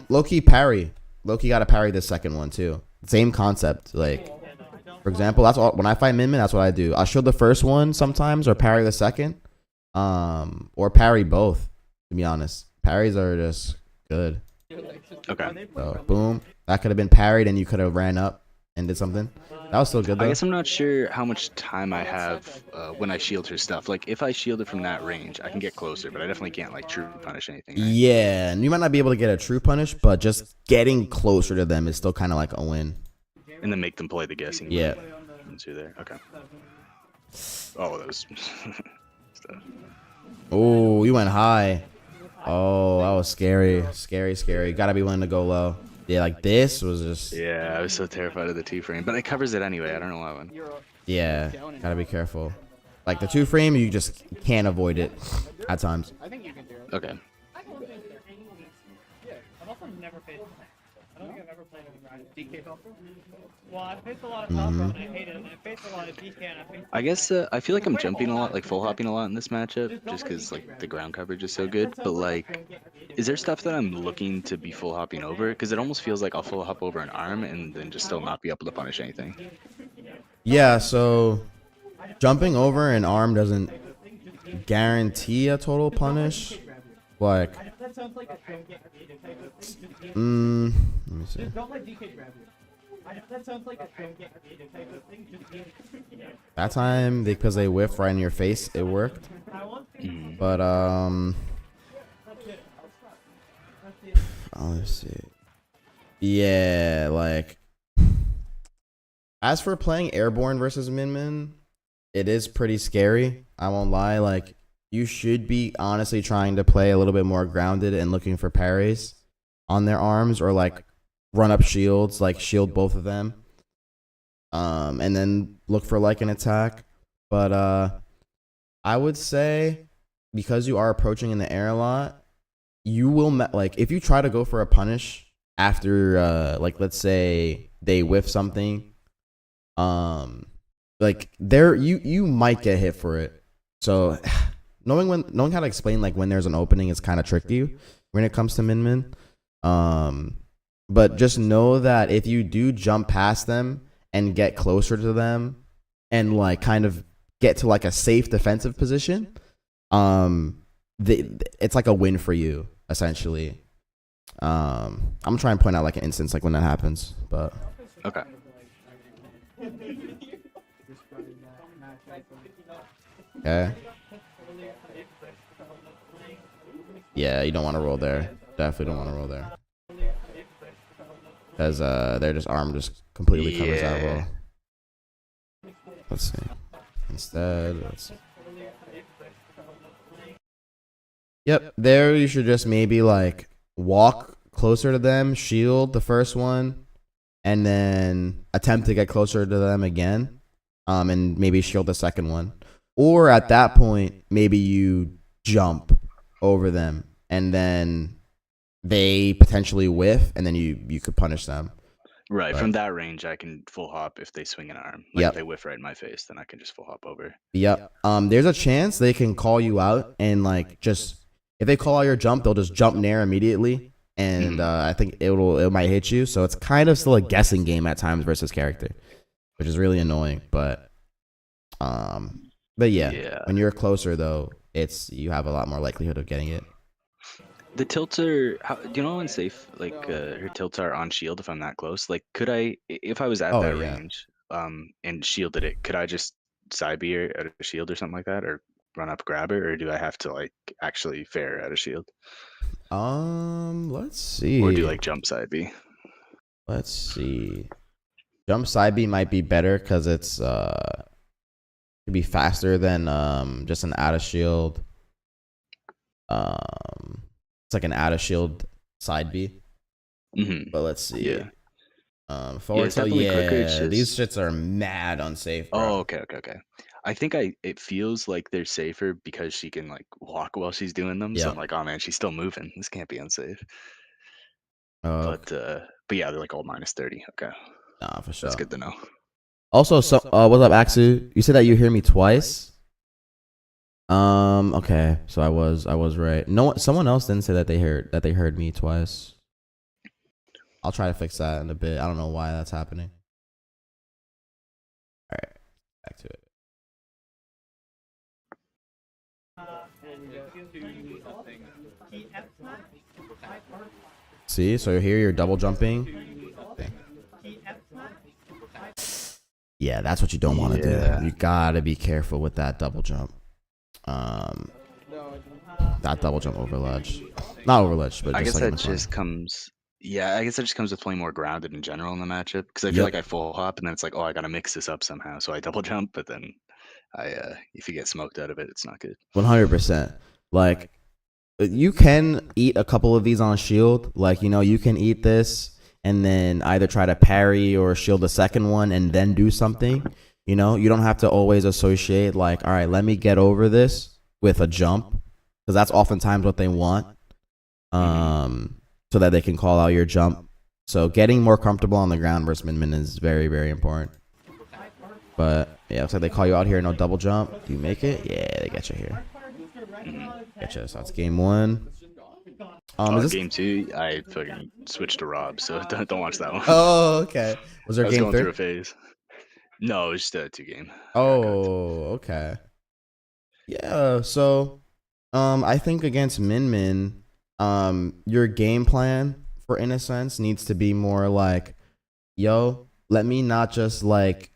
Low-key parry. Low-key got to parry the second one too. Same concept. Like, for example, that's all. When I fight Min Min, that's what I do. I'll shield the first one sometimes, or parry the second, or parry both. To be honest, parries are just good. Okay. So boom, that could have been parried, and you could have ran up and did something. That was still good though. I guess I'm not sure how much time I have when I shield her stuff. Like if I shield it from that range, I can get closer, but I definitely can't like true punish anything. Right? Yeah, and you might not be able to get a true punish, but just getting closer to them is still kind of like a win. And then make them play the guessing. Yeah. There. Okay. Oh, that was stuff. Oh, you went high. Oh, that was scary. Scary. Gotta be willing to go low. Yeah, like this was just. Yeah, I was so terrified of the 2-frame, but it covers it anyway. I don't know why one. Yeah, gotta be careful. Like the 2-frame, you just can't avoid it at times. Okay. I've also never faced. I don't think I've ever played a DK buffer. Well, I faced a lot of top row and I hate it, and I faced a lot of DK and I faced. I guess I feel like I'm jumping a lot, like full hopping a lot in this matchup, just because like the ground coverage is so good. But like, is there stuff that I'm looking to be full hopping over? Because it almost feels like I'll full hop over an arm and then just still not be able to punish anything. Yeah, so jumping over an arm doesn't guarantee a total punish. Like, let me see. That time, because they whiffed right in your face, it worked. But let's see. Yeah, like, as for playing airborne versus Min Min, it is pretty scary. I won't lie. Like, you should be honestly trying to play a little bit more grounded and looking for parries on their arms, or like run up shields, like shield both of them, and then look for like an attack. But I would say, because you are approaching in the air a lot, you will like if you try to go for a punish after like let's say they whiff something, like there you might get hit for it. So knowing how to explain like when there's an opening is kind of tricky when it comes to Min Min. But just know that if you do jump past them and get closer to them and like kind of get to like a safe defensive position, it's like a win for you essentially. I'm trying to point out like an instance like when that happens, but okay. Okay. Yeah, you don't want to roll there. Definitely don't want to roll there. because their just arm just completely covers that Yeah. roll. Let's see. Instead, let's see. Yep, there you should just maybe like walk closer to them, shield the first one, and then attempt to get closer to them again, and maybe shield the second one. Or at that point, maybe you jump over them, and then they potentially whiff, and then you could punish them. Right. But- From that range, I can full hop if they swing an arm. Like Yep. if they whiff right in my face, then I can just full hop over. Yep. There's a chance they can call you out and like just if they call out your jump, they'll just jump nair immediately, and I think it might hit you. So it's kind of still a guessing game at times versus character, which is really annoying. But yeah, Yeah. when you're closer though, you have a lot more likelihood of getting it. The tilts are. Do you know when safe? Like her tilts are on shield if I'm that close. Like, could if I was at Oh, that yeah. range, and shielded it, could I just side B her at a shield or something like that, or run up grab her, or do I have to like actually fair at a shield, Let's see. or do like jump side B? Let's see. Jump side B might be better because it's could be faster than just an out of shield. It's like an out of shield side B. Mm-hmm. But let's see. Yeah. Forward it's tilt, definitely quicker, it's these just- shits are mad unsafe, bro. Oh, okay. I think it feels like they're safer because she can like walk while she's doing them. So Yeah. I'm like, oh man, she's still moving. This can't be unsafe. Oh, But yeah, they're like all -30. Okay, nah, for sure. that's good to know. Also, what's up, Axu? You said that you hear me twice. Okay, so I was right. No, someone else didn't say that they heard me twice. I'll try to fix that in a bit. I don't know why that's happening. All right, back to it. See, so here you're double jumping. Yeah, that's what you don't want to Yeah. do. You gotta be careful with that double jump. That double jump over ledge, not over ledge, but I just guess like in that the front. just comes. Yeah, I guess that just comes with playing more grounded in general in the matchup because I feel Yep. like I full hop and then it's like, oh, I gotta mix this up somehow, so I double jump, but then if you get smoked out of it, it's not good. 100%. Like, you can eat a couple of these on shield. Like, you can eat this and then either try to parry or shield the second one and then do something. You don't have to always associate like, all right, let me get over this with a jump, because that's oftentimes what they want. So that they can call out your jump. So getting more comfortable on the ground versus Min Min is very, very important. But yeah, looks like they call you out here. No double jump. Do you make it? Yeah, they get you here. Getcha. So that's game one. Is this... Game 2, I fucking switched to Rob, so don't watch that one. Oh, okay. Was I there was game going through three? a phase. No, it was just a 2-game. Oh, okay. Yeah. So, I think against Min Min, your game plan for Innocence needs to be more like, yo, let me not just like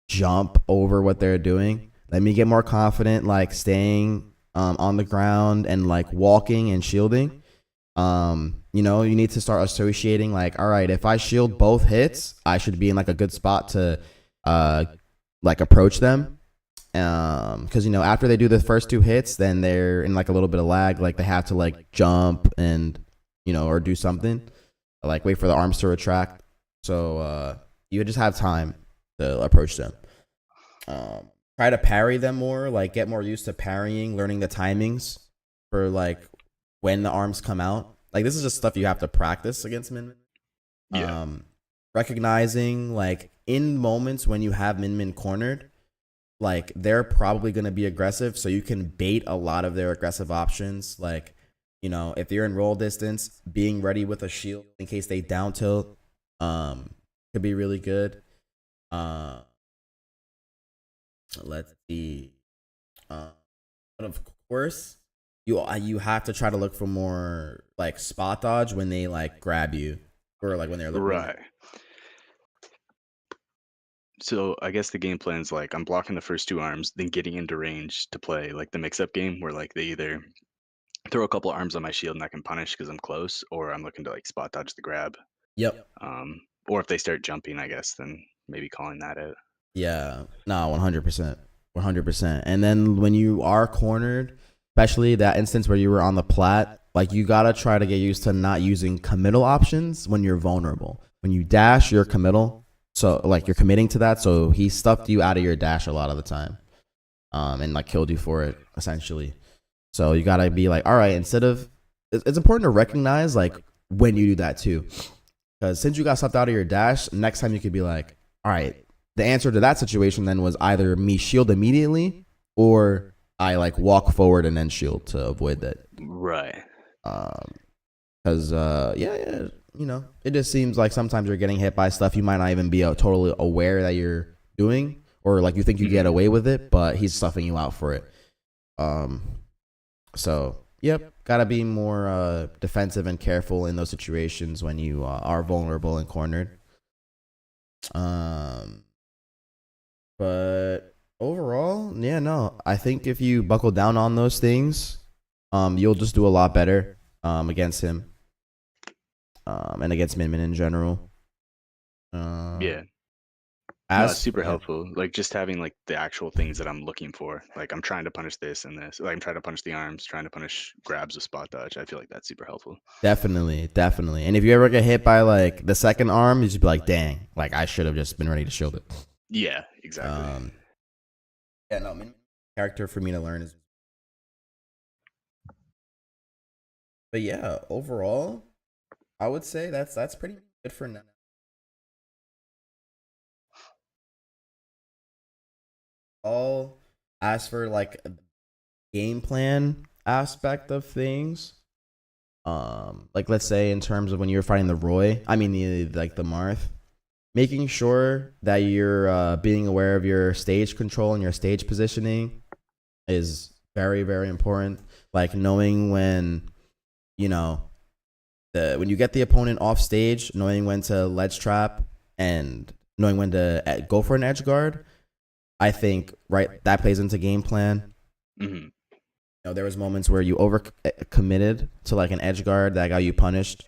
jump over what they're doing. Let me get more confident, like staying on the ground and like walking and shielding. You need to start associating like, all right, if I shield both hits, I should be in like a good spot to like approach them. Because after they do the first two hits, then they're in like a little bit of lag, like they have to like jump and or do something, like wait for the arms to retract. So you just have time to approach them. Try to parry them more, like get more used to parrying, learning the timings for like when the arms come out. Like this is just stuff you have to practice against Min Min. Yeah. Recognizing like in moments when you have Min Min cornered, like they're probably going to be aggressive, so you can bait a lot of their aggressive options. Like, if you're in roll distance, being ready with a shield in case they down tilt could be really good. Let's see. But of course, you have to try to look for more like spot dodge when they like grab you, or like when they're looking. Right. So I guess the game plan is like I'm blocking the first two arms, then getting into range to play like the mix-up game where like they either throw a couple arms on my shield and I can punish because I'm close, or I'm looking to like spot dodge the grab. Yep. Or if they start jumping, I guess, then maybe calling that out. Yeah, no, 100%, 100%. And then when you are cornered, especially that instance where you were on the plat, like you gotta try to get used to not using committal options when you're vulnerable. When you dash, you're committal, so like you're committing to that. So he stuffed you out of your dash a lot of the time, and like killed you for it essentially. So you gotta be like, all right, instead of it's important to recognize like when you do that too, because since you got stuffed out of your dash, next time you could be like, all right. The answer to that situation then was either me shield immediately or I like walk forward and then shield to avoid that. Right. Because yeah, you know, it just seems like sometimes you're getting hit by stuff you might not even be totally aware that you're doing, or like you think you get away with it, but he's stuffing you out for it. So yep, gotta be more defensive and careful in those situations when you are vulnerable and cornered. But overall, yeah, no, I think if you buckle down on those things, you'll just do a lot better against him, and against Min Min in general. Yeah. As It's super yeah, helpful. Like just having like the actual things that I'm looking for. Like I'm trying to punish this and this. Like I'm trying to punish the arms, trying to punish grabs with spot dodge. I feel like that's super helpful. definitely, definitely. And if you ever get hit by like the second arm, you should be like, dang, like I should have just been ready to shield it. Yeah, exactly. Yeah, no, Min Min character for me to learn is. But yeah, overall, I would say that's pretty good for now. All as for like game plan aspect of things, like let's say in terms of when you're fighting the Roy, I mean the Marth, making sure that you're being aware of your stage control and your stage positioning is very, very important. Like knowing when, you know, when you get the opponent off stage, knowing when to ledge trap and knowing when to go for an edge guard. I think that plays into game plan. Mm-hmm. You know, there was moments where you over committed to like an edge guard that got you punished,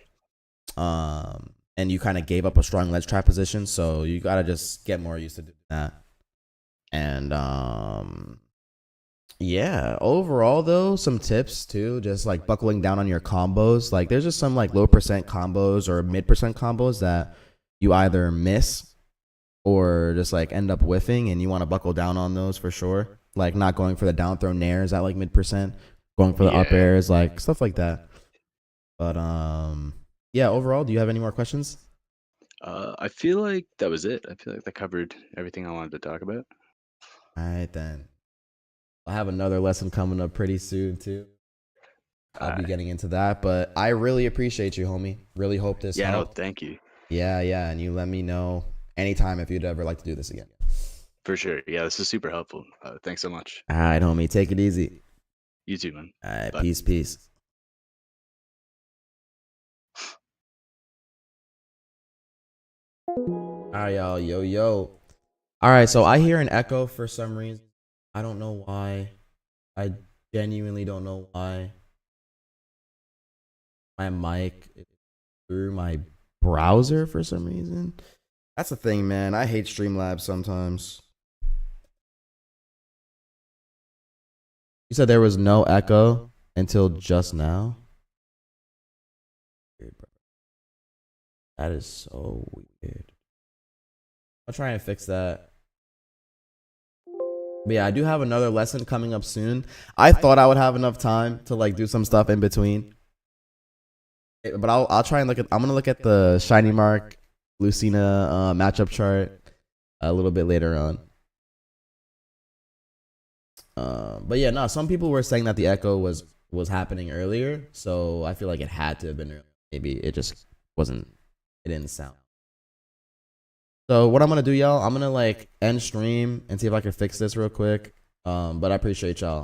and you kind of gave up a strong ledge trap position. So you gotta just get more used to doing that. And yeah, overall though, some tips too, just like buckling down on your combos. Like there's just some like low percent combos or mid percent combos that you either miss or just like end up whiffing, and you want to buckle down on those for sure. Like not going for the down throw nairs at like mid percent, going for the up airs, like stuff like that. But yeah, overall, do you have any more questions? I feel like that was it. I feel like that covered everything I wanted to talk about. All right then. I have another lesson coming up pretty soon too. I'll be getting into that, but I really appreciate you, homie. Really hope this helped. No, thank you. Yeah, and you let me know anytime if you'd ever like to do this again. For sure. Yeah, this is super helpful. Thanks so much. All right, homie. Take it easy. You too, man. All right, Bye. peace. All right, y'all. Yo. All right, so I hear an echo for some reason. I don't know why. I genuinely don't know why. My mic through my browser for some reason. That's the thing, man. I hate Streamlabs sometimes. You said there was no echo until just now? That is so weird. I'll try and fix that. But yeah, I do have another lesson coming up soon. I thought I would have enough time to like do some stuff in between. But I'll try and I'm gonna look at the Shiny Mark Lucina matchup chart a little bit later on. But yeah, no, some people were saying that the echo was happening earlier, so I feel like it had to have been earlier. Maybe it just wasn't, it didn't sound. So what I'm gonna do, y'all, I'm gonna like end stream and see if I can fix this real quick. But I appreciate y'all.